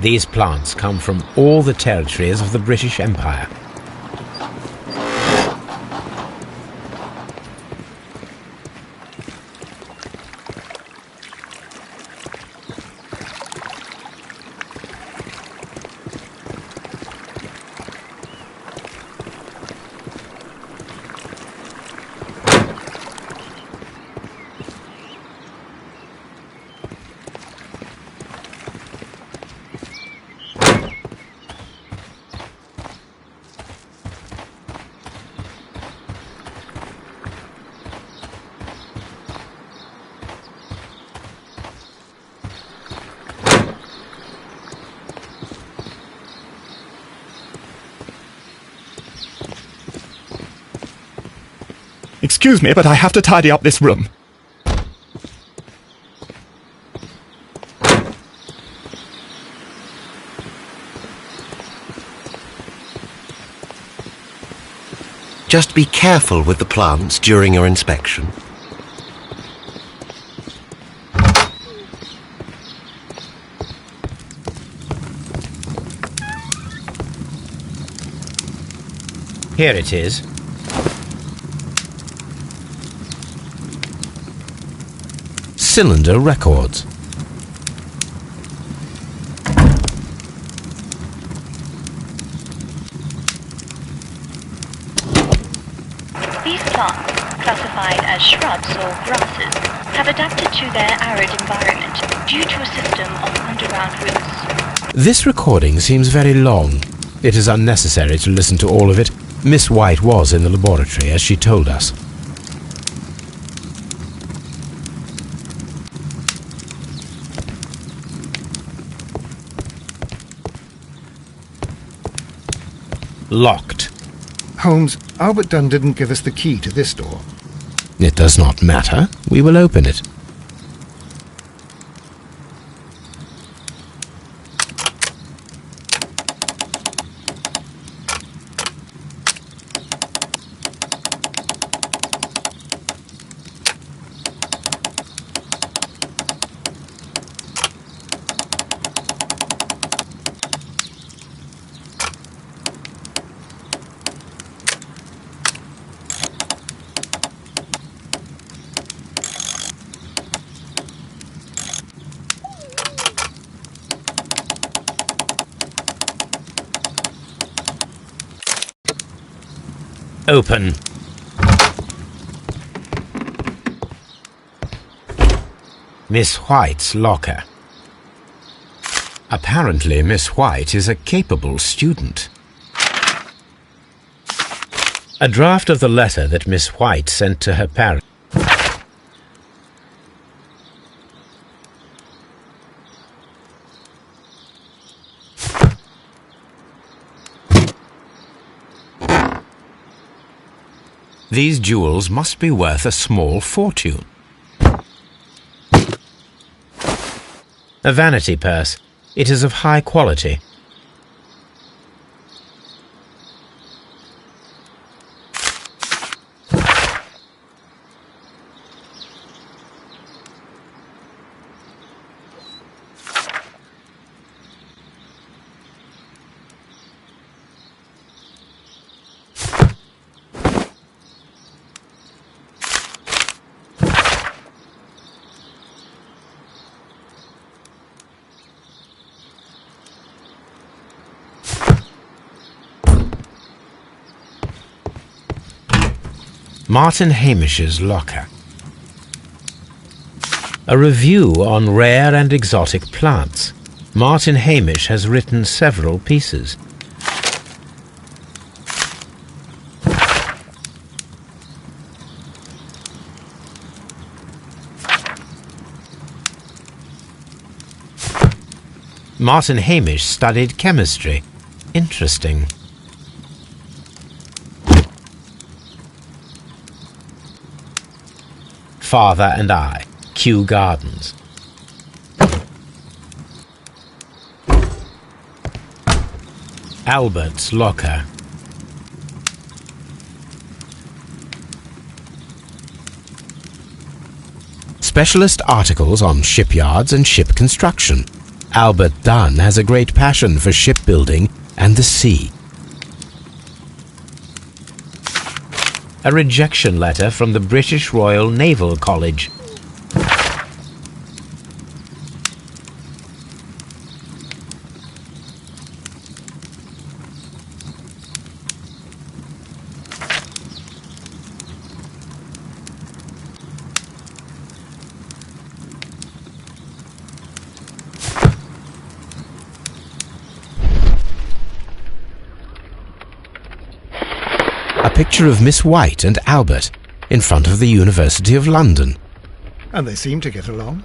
These plants come from all the territories of the British Empire. Excuse me, but I have to tidy up this room. Just be careful with the plants during your inspection. Here it is. Cylinder records. These plants, classified as shrubs or grasses, have adapted to their arid environment due to a system of underground roots. This recording seems very long. It is unnecessary to listen to all of it. Miss White was in the laboratory, as she told us. Locked. Holmes, Albert Dunn didn't give us the key to this door. It does not matter. We will open it. Open. Miss White's locker. Apparently, Miss White is a capable student. A draft of the letter that Miss White sent to her parents. These jewels must be worth a small fortune. A vanity purse. It is of high quality. Martin Hamish's locker. A review on rare and exotic plants. Martin Hamish has written several pieces. Martin Hamish studied chemistry. Interesting. Father and I, Kew Gardens. Albert's locker. Specialist articles on shipyards and ship construction. Albert Dunn has a great passion for shipbuilding and the sea. A rejection letter from the British Royal Naval College. A picture of Miss White and Albert in front of the University of London. And they seem to get along.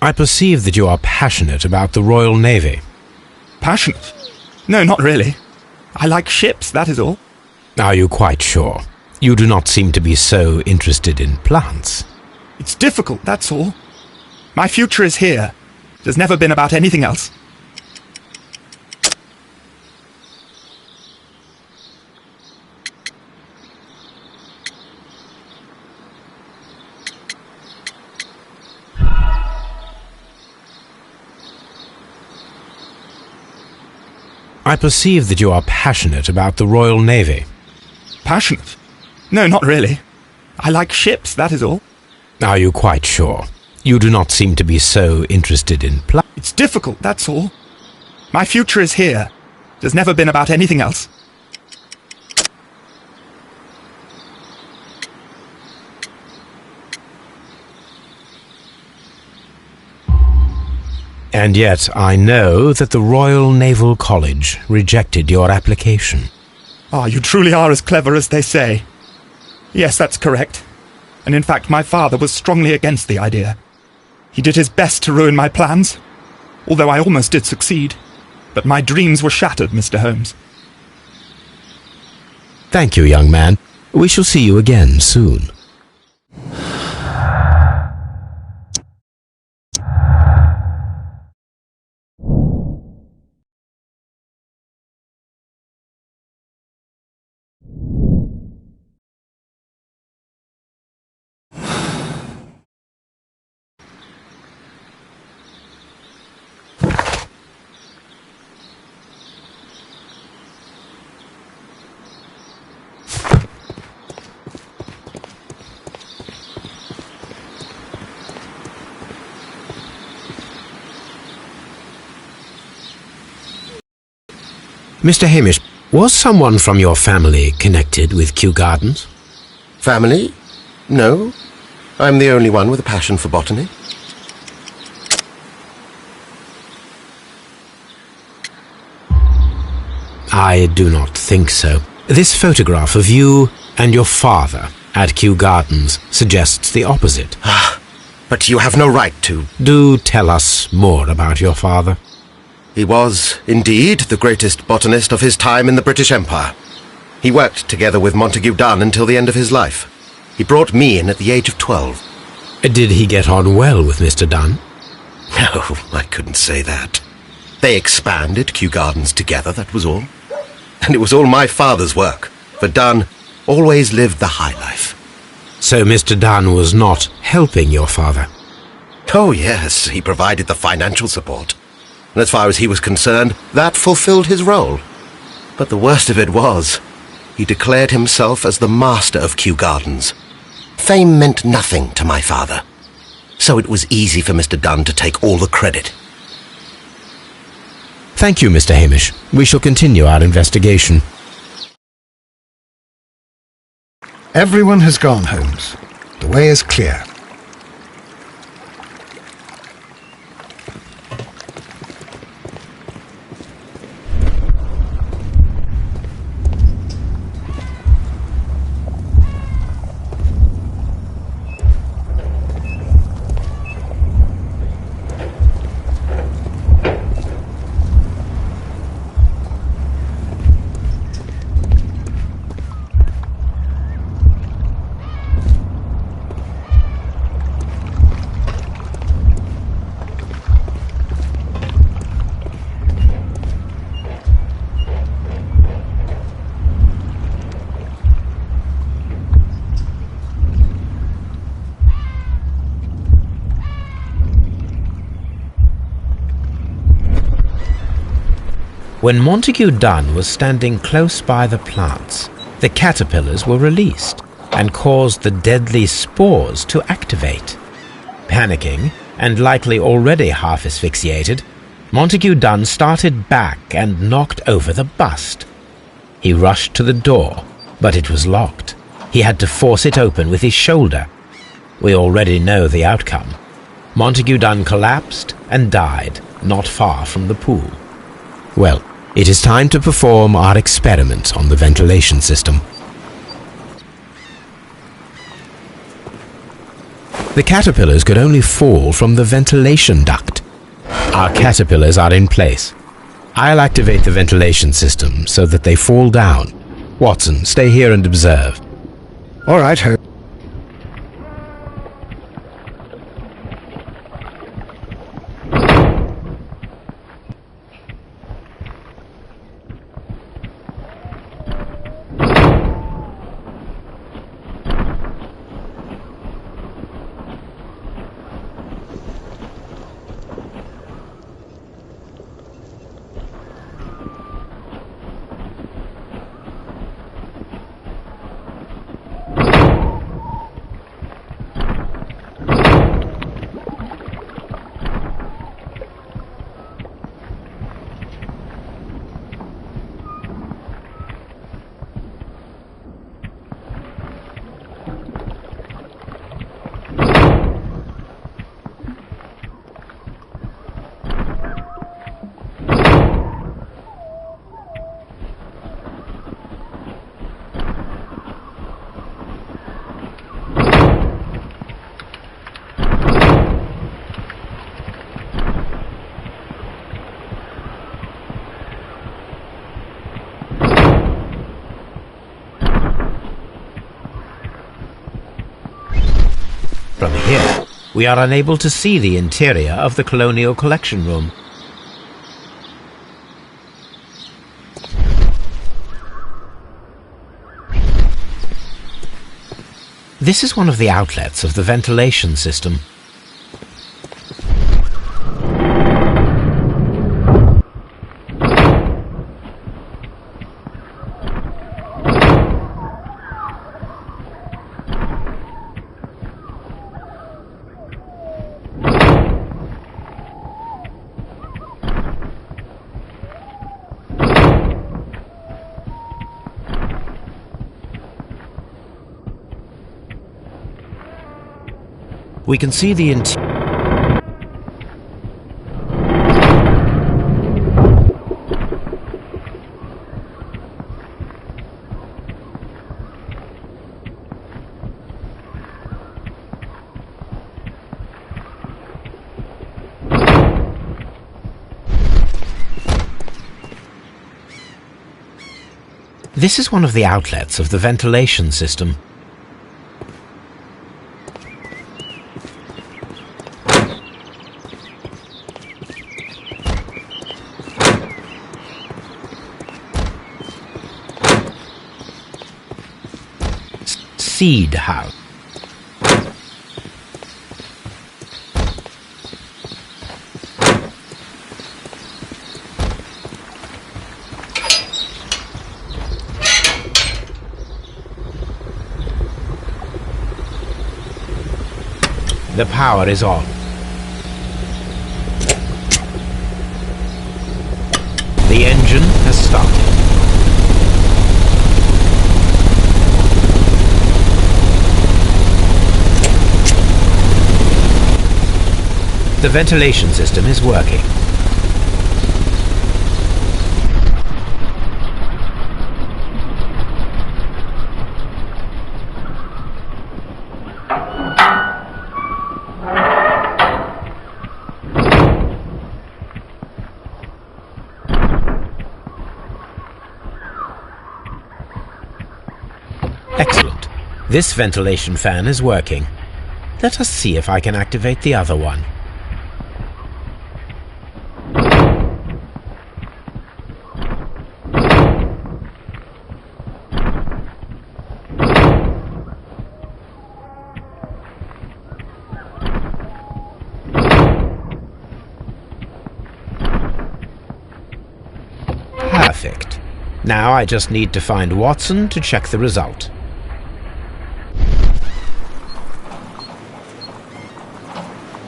I perceive that you are passionate about the Royal Navy. Passionate? No, not really. I like ships, that is all. Are you quite sure? You do not seem to be so interested in plants. It's difficult, that's all. My future is here. It has never been about anything else. I perceive that you are passionate about the Royal Navy. Passionate? No, not really. I like ships, that is all. Are you quite sure? You do not seem to be so interested in plants. It's difficult, that's all. My future is here. It has never been about anything else. And yet I know that the Royal Naval College rejected your application. Ah, you truly are as clever as they say. Yes, that's correct. And in fact, my father was strongly against the idea. He did his best to ruin my plans, although I almost did succeed. But my dreams were shattered, Mr. Holmes. Thank you, young man. We shall see you again soon. Mr. Hamish, was someone from your family connected with Kew Gardens? Family? No. I'm the only one with a passion for botany. I do not think so. This photograph of you and your father at Kew Gardens suggests the opposite. But you have no right to. Do tell us more about your father. He was, indeed, the greatest botanist of his time in the British Empire. He worked together with Montague Dunn until the end of his life. He brought me in at the age of 12. Did he get on well with Mr. Dunn? No, I couldn't say that. They expanded Kew Gardens together, that was all. And it was all my father's work, for Dunn always lived the high life. So Mr. Dunn was not helping your father? Oh, yes, he provided the financial support. And as far as he was concerned, that fulfilled his role. But the worst of it was, he declared himself as the master of Kew Gardens. Fame meant nothing to my father, so it was easy for Mr. Dunn to take all the credit. Thank you, Mr. Hamish. We shall continue our investigation. Everyone has gone, Holmes. The way is clear. When Montague Dunn was standing close by the plants, the caterpillars were released and caused the deadly spores to activate. Panicking, and likely already half asphyxiated, Montague Dunn started back and knocked over the bust. He rushed to the door, but it was locked. He had to force it open with his shoulder. We already know the outcome. Montague Dunn collapsed and died not far from the pool. Well, it is time to perform our experiment on the ventilation system. The caterpillars could only fall from the ventilation duct. Our caterpillars are in place. I'll activate the ventilation system so that they fall down. Watson, stay here and observe. All right, Holmes. From here, we are unable to see the interior of the Colonial Collection Room. This is one of the outlets of the ventilation system. We can see the interior. This is one of the outlets of the ventilation system. Seed house. The power is on. The engine has started. The ventilation system is working. Excellent. This ventilation fan is working. Let us see if I can activate the other one. Perfect. Now I just need to find Watson to check the result.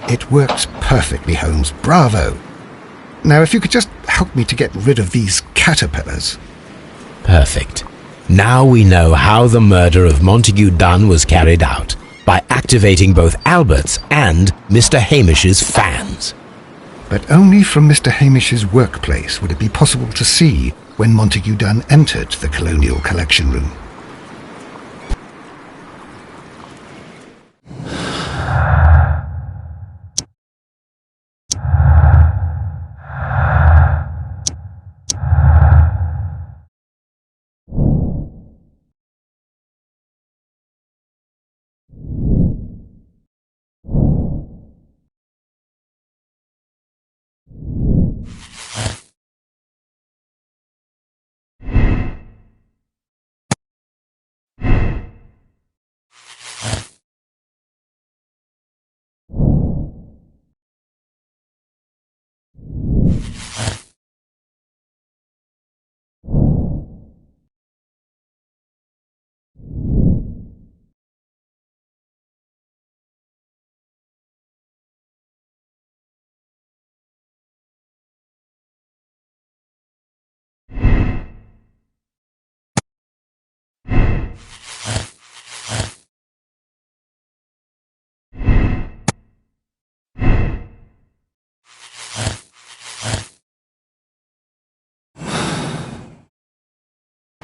It works perfectly, Holmes. Bravo. Now, if you could just help me to get rid of these caterpillars. Perfect. Now we know how the murder of Montague Dunn was carried out, by activating both Albert's and Mr. Hamish's fans. But only from Mr. Hamish's workplace would it be possible to see when Montague Dunn entered the Colonial Collection Room.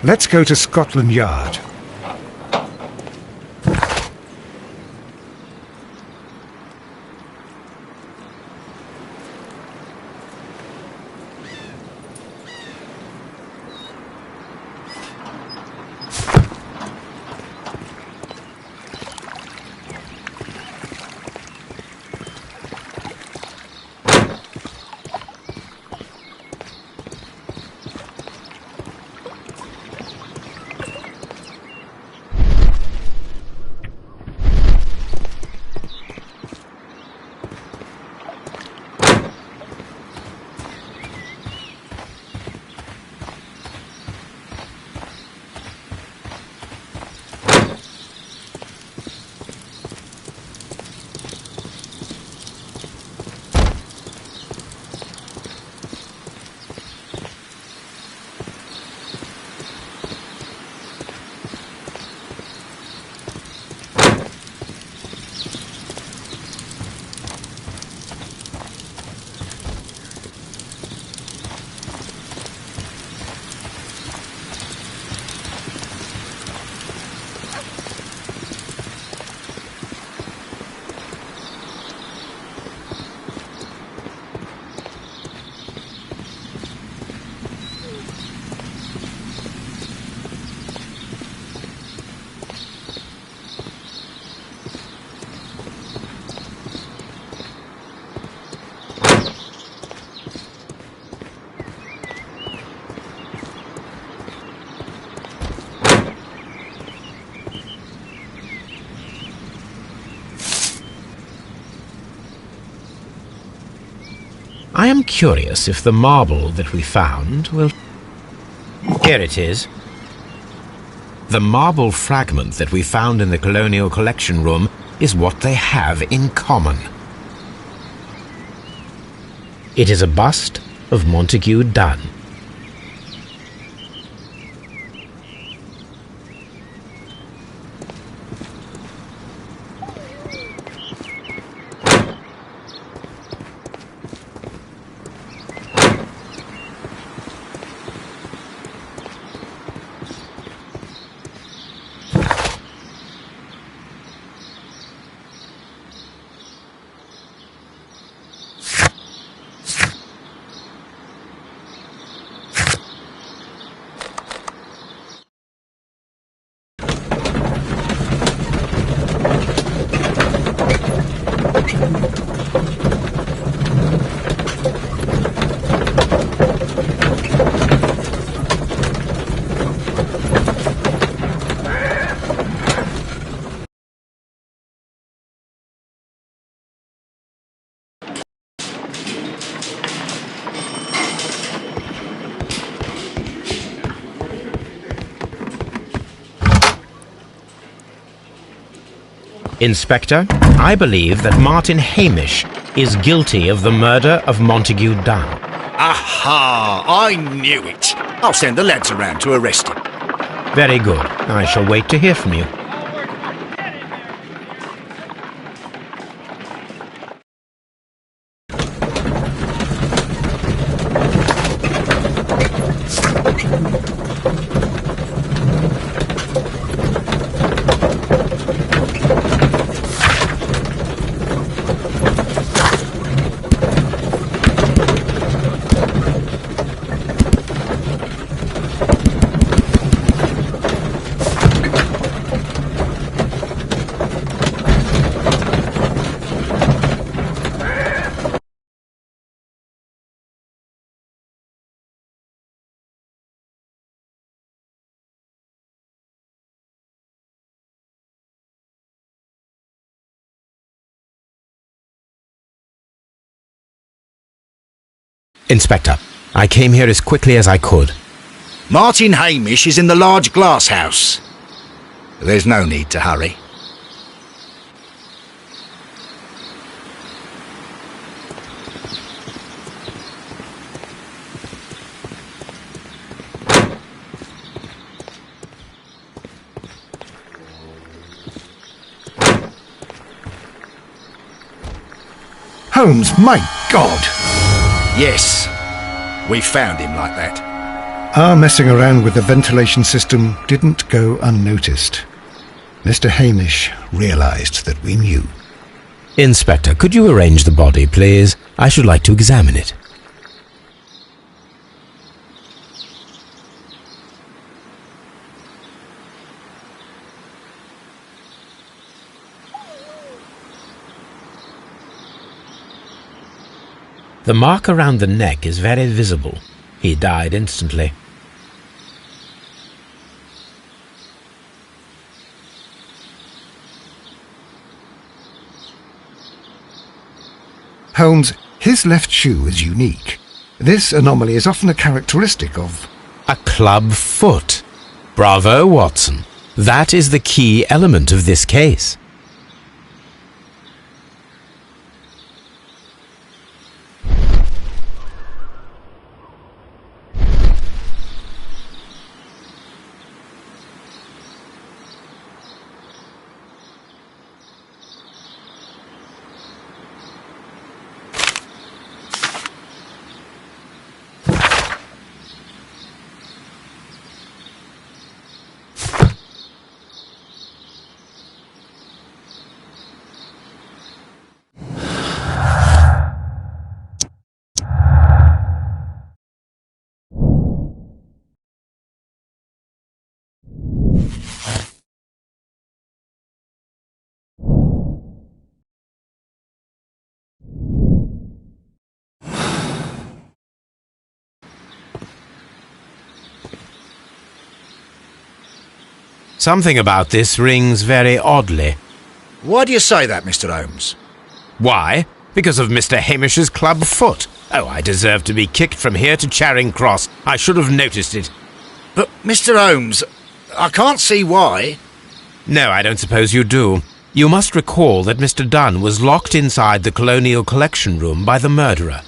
Let's go to Scotland Yard. I am curious if the marble that we found will... Here it is. The marble fragment that we found in the Colonial Collection Room is what they have in common. It is a bust of Montague Dunn. Inspector, I believe that Martin Hamish is guilty of the murder of Montague Dunn. Aha! I knew it! I'll send the lads around to arrest him. Very good. I shall wait to hear from you. Inspector, I came here as quickly as I could. Martin Hamish is in the large glass house. There's no need to hurry. Holmes, my God! Yes, we found him like that. Our messing around with the ventilation system didn't go unnoticed. Mr. Hamish realized that we knew. Inspector, could you arrange the body, please? I should like to examine it. The mark around the neck is very visible. He died instantly. Holmes, his left shoe is unique. This anomaly is often a characteristic of... A club foot. Bravo, Watson. That is the key element of this case. Something about this rings very oddly. Why do you say that, Mr. Holmes? Why? Because of Mr. Hamish's club foot. Oh, I deserve to be kicked from here to Charing Cross. I should have noticed it. But, Mr. Holmes, I can't see why. No, I don't suppose you do. You must recall that Mr. Dunn was locked inside the Colonial Collection Room by the murderer.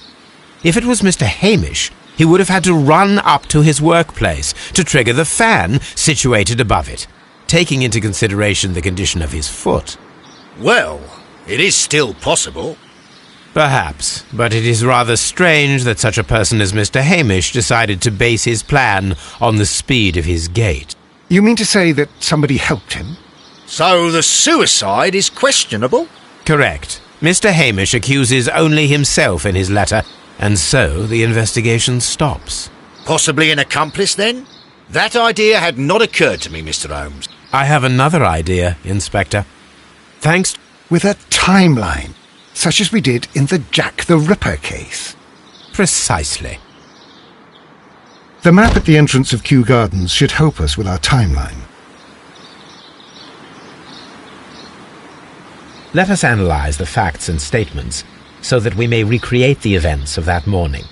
If it was Mr. Hamish, he would have had to run up to his workplace to trigger the fan situated above it, taking into consideration the condition of his foot. Well, it is still possible. Perhaps, but it is rather strange that such a person as Mr. Hamish decided to base his plan on the speed of his gait. You mean to say that somebody helped him? So the suicide is questionable? Correct. Mr. Hamish accuses only himself in his letter, and so the investigation stops. Possibly an accomplice, then? That idea had not occurred to me, Mr. Holmes. I have another idea, Inspector. Thanks. With a timeline, such as we did in the Jack the Ripper case. Precisely. The map at the entrance of Kew Gardens should help us with our timeline. Let us analyze the facts and statements so that we may recreate the events of that morning.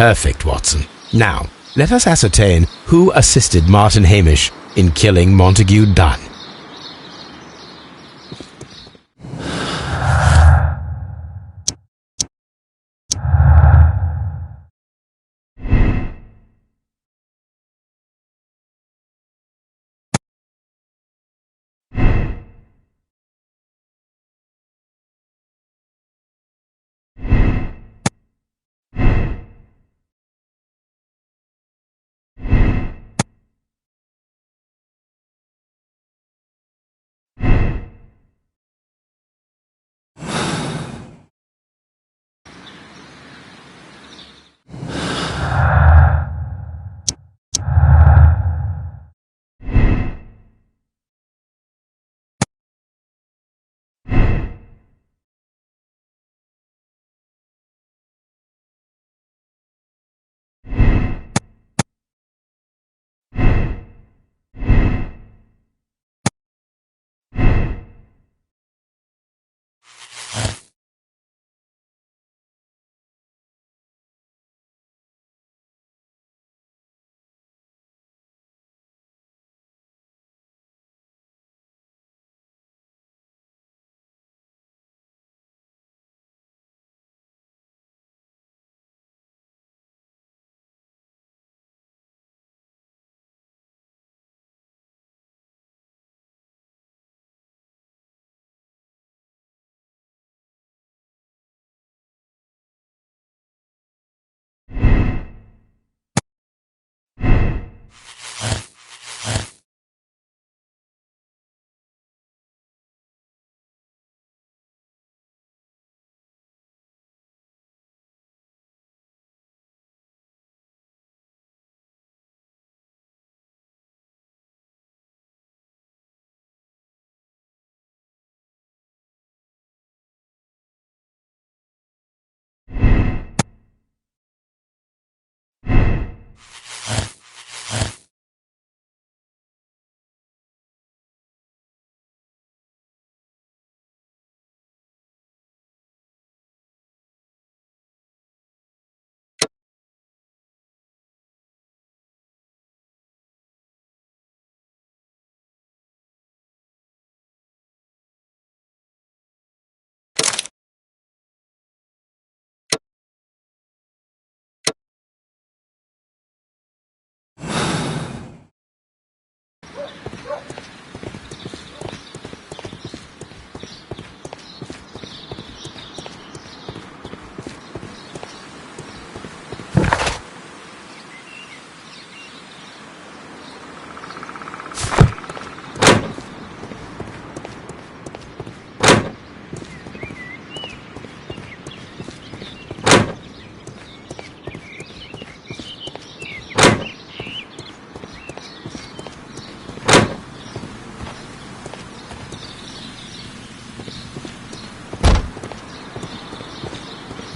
Perfect, Watson. Now, let us ascertain who assisted Martin Hamish in killing Montague Dunn.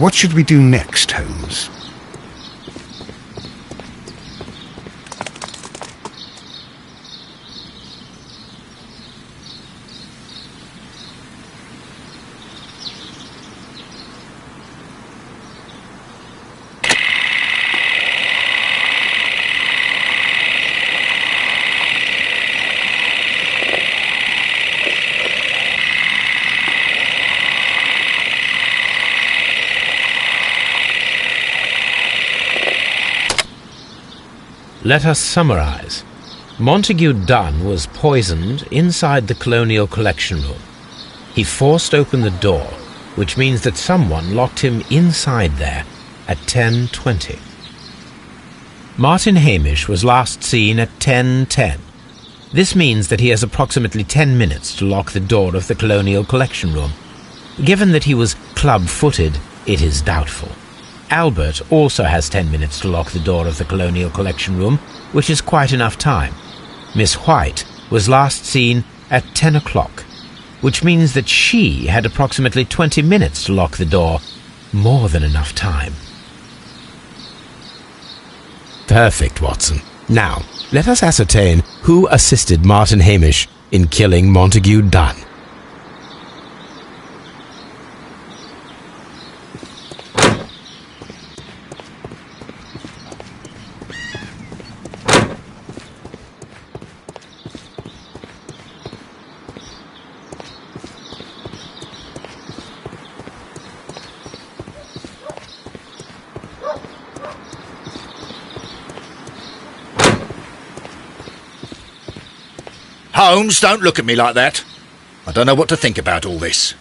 What should we do next, Holmes? Let us summarize. Montague Dunn was poisoned inside the Colonial Collection Room. He forced open the door, which means that someone locked him inside there at 10:20. Martin Hamish was last seen at 10:10. This means that he has approximately 10 minutes to lock the door of the Colonial Collection Room. Given that he was club-footed, it is doubtful. Albert also has 10 minutes to lock the door of the Colonial Collection Room, which is quite enough time. Miss White was last seen at 10 o'clock, which means that she had approximately 20 minutes to lock the door. More than enough time. Perfect, Watson. Now, let us ascertain who assisted Martin Hamish in killing Montague Dunn. Holmes, don't look at me like that. I don't know what to think about all this.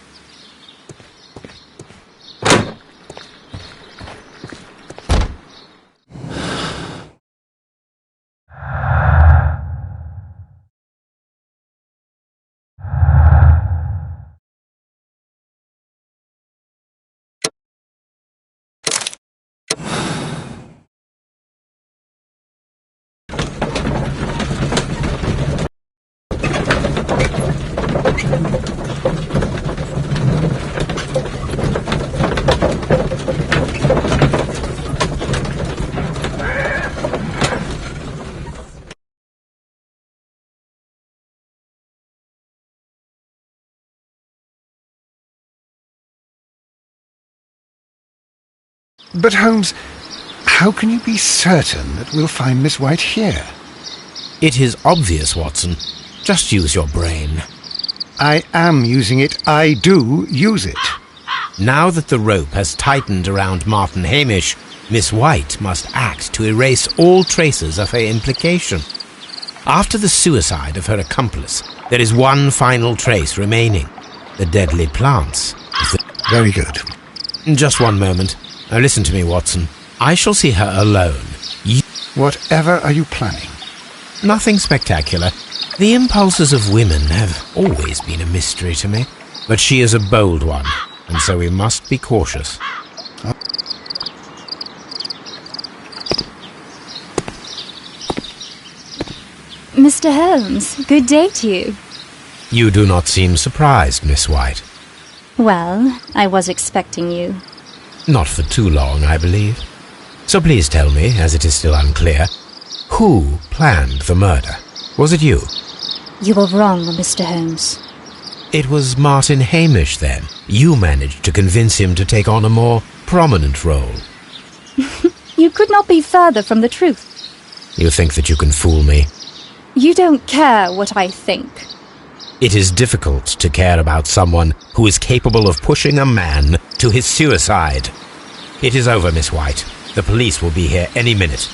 But Holmes, how can you be certain that we'll find Miss White here? It is obvious, Watson. Just use your brain. I am using it. I do use it. Now that the rope has tightened around Martin Hamish, Miss White must act to erase all traces of her implication. After the suicide of her accomplice, there is one final trace remaining. The deadly plants. Very good. Just one moment. Now listen to me, Watson. I shall see her alone. Whatever are you planning? Nothing spectacular. The impulses of women have always been a mystery to me. But she is a bold one, and so we must be cautious. Mr. Holmes, good day to you. You do not seem surprised, Miss White. Well, I was expecting you. Not for too long, I believe. So please tell me, as it is still unclear, who planned the murder? Was it you? You were wrong, Mr. Holmes. It was Martin Hamish, then. You managed to convince him to take on a more prominent role. You could not be further from the truth. You think that you can fool me? You don't care what I think. It is difficult to care about someone who is capable of pushing a man to his suicide. It is over, Miss White. The police will be here any minute.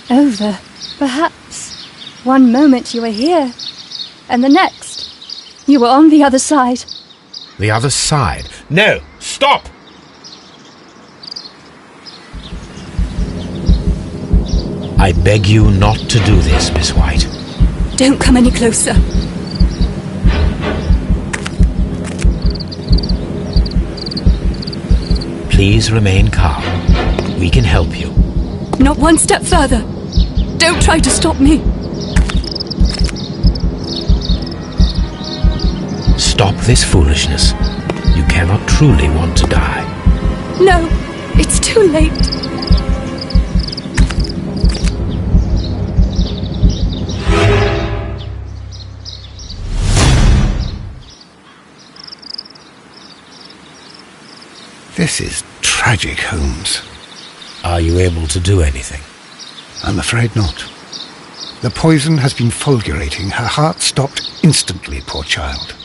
Over, perhaps. One moment you were here, and the next, you were on the other side. The other side? No! Stop! I beg you not to do this, Miss White. Don't come any closer. Please remain calm. We can help you. Not one step further. Don't try to stop me. Stop this foolishness. You cannot truly want to die. No. it's too late. This is tragic, Holmes. Are you able to do anything? I'm afraid not. The poison has been fulgurating. Her heart stopped instantly, poor child.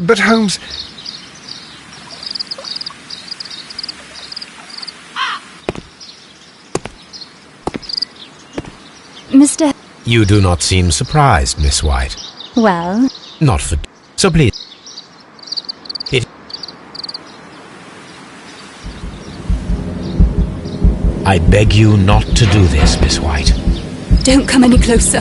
But Holmes... Mr. You do not seem surprised, Miss White. Well, Not for... So please... I beg you not to do this, Miss White. Don't come any closer.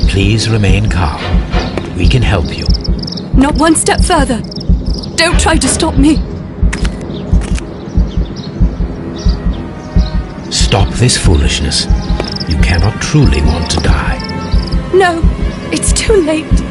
Please remain calm. We can help you. Not one step further. Don't try to stop me. Stop this foolishness. You cannot truly want to die. No, it's too late.